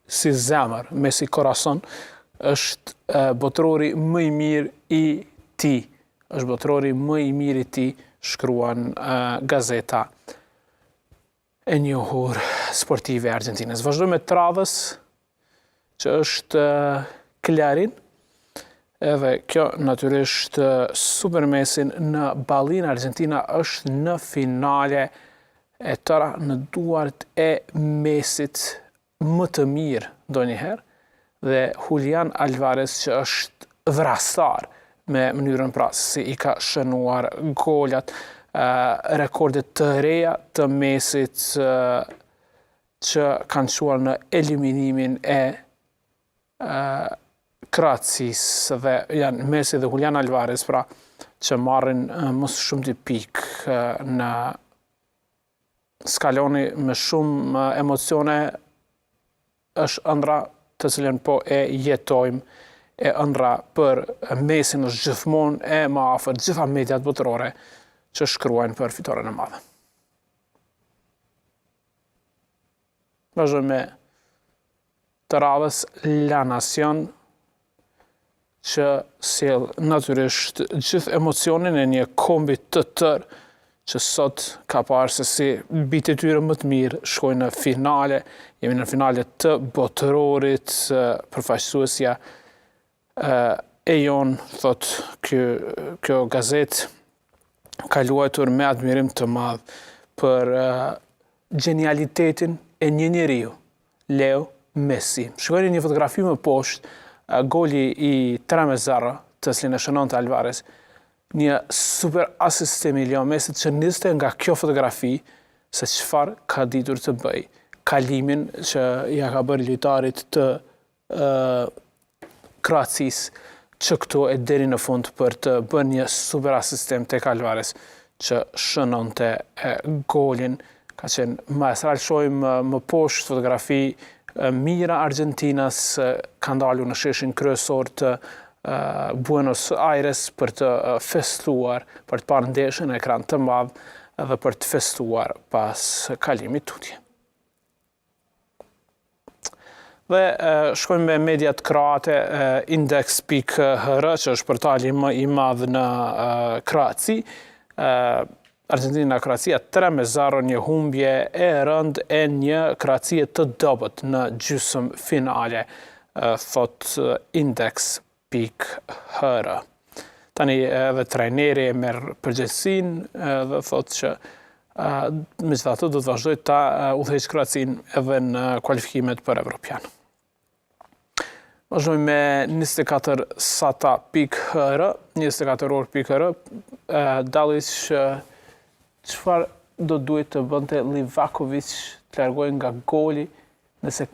si zemër, Mesi Corazon, është botërori më i mirë i ti. Është botërori më i mirë i ti, shkruan gazeta e njohur sportive e Argentinës. Vazhdojmë me tradhës, që është Clarin. Edhe kjo natyrisht super Mesin në ballin. Argentina është në finale e tëra në duart e Mesit më të mirë ndonjëherë, dhe Julian Alvarez që është vrastar me mënyrën pra si i ka shënuar golat, rekordet të reja të Mesit që kanë çuar në eliminimin e Kroacisë, dhe janë Messi dhe Julian Alvarez, pra që marrin më shumë të pikë në skaloni me shumë emocione. Është ëndra të cilën po e jetojmë, e ëndra për Messin është gjithmonë e më afër gjitha mediat botërore që shkruajnë për fitoren e madhe. Vazhdojmë me të radhës La Nación, që sjell natyrisht gjithë emocionin e një kombi të tërë që sot ka parë se si bitë e tyre më të mirë shkojnë në finale. Jemi në finale të botërorit, përfaqësuesja e jonë, thot kjo gazet, ka luajtur me admirim të madh për genialitetin e një njeriu, Leo Messi. Shikoni një fotografi më poshtë, goli i 3-0 të cilin e shënonte Alvarez, një super asistimi Leo Messit që niste nga kjo fotografi se çfarë ka ditur të bëj. Kalimin që ja ka bërë lojtarit të Kroacisë që këtu e deri në fund për të bërë një super asistim tek Alvarez që shënonte golin. Ka qenë maestral. Shohim më poshtë fotografi mira Argentinas, ka ndalur në sheshin kryesor të Buenos Aires për të festuar, për të parë ndeshjen në ekran të madh dhe për të festuar pas kalimit tutje. Dhe shkojmë me mediat kroate, index.hr, që është portali më i madh në Kroaci. Argentina-Kroacia 3-0, një humbje e rëndë e një Kroacie të dobët në gjysmë finale, thot index.hr. Tani edhe trajneri e merr përgjegjësinë dhe thot që megjithatë do të vazhdojë ta udhëheqë Kroacinë edhe në kualifikimet për Evropian. Vazhdojmë me 24sata.hr, 24orë.hr, dallis çfarë do duhet të bënte Livakovic të largohej nga goli nëse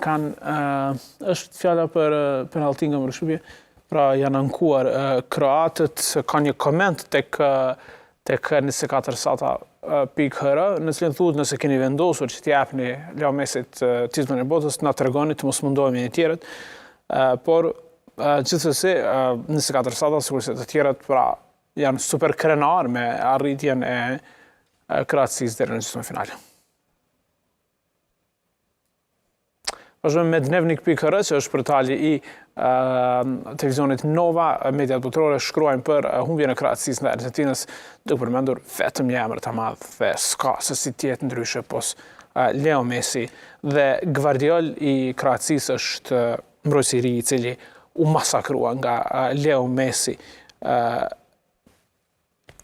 është fjala për penallti nga mërshëpje, pra janë ankuar kroatët. Ka një koment tek 24sata.hr, në cilin thuhet nëse keni vendosur që t'japni Leo Messit titullin e botës, na tregoni të mos mundohemi një tjerët, por gjithsesi 24sata sigurisht të tjerët pra janë super krenar me arritjen e Kroacisë deri në gjysmën finale. Vazhdojmë me dnevnik.hr, që është portali i televizionit Nova. Mediat botërore shkruajnë për humbjen e Kroacisë ndaj Argentinës, duke përmendur vetëm një emër të madh dhe s'ka se si tjetë ndryshe pos Leo Messi, dhe gvardiol i Kroacisë është mbrojtësiri i cili u masakrua nga Leo Messi,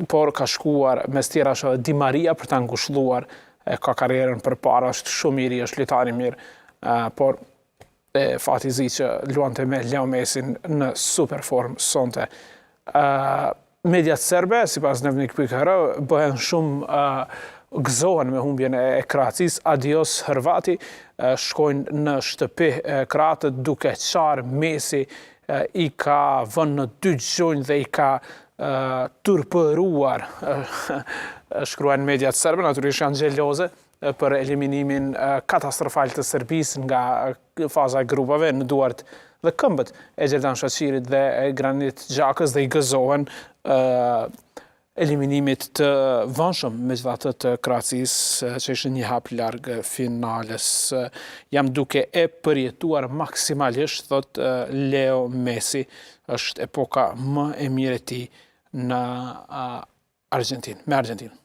por ka shkuar mes tjera është Di Maria për ta ngushëlluar, ka karrierën përpara, është shumë i ri, është lojtar i mirë, por fati zi që luante me Leo Messi në super form sonte. Mediat serbe, sipas Dnevnik.hr, bëhen shumë gëzohen me humbjen e Kroacisë. Adios Hrvati, shkojnë në shtëpi kroatët duke qarë Messi i ka vënë në 2 gjunjë dhe i ka turpëruar, shkruajnë mediat serbe, natyrisht janë xheloze për eliminimin katastrofal të Serbisë nga faza e grupave në duart dhe këmbët e Gjerdan Shaqirit dhe Granit Xhakës dhe i gëzohen eliminimit të vënshëm megjithatë të Kroacisë që ishte një hap larg finales. Jam duke e përjetuar maksimalisht, thot Leo Messi, është epoka më e mirë e tij në Argentinë, me Argentinë.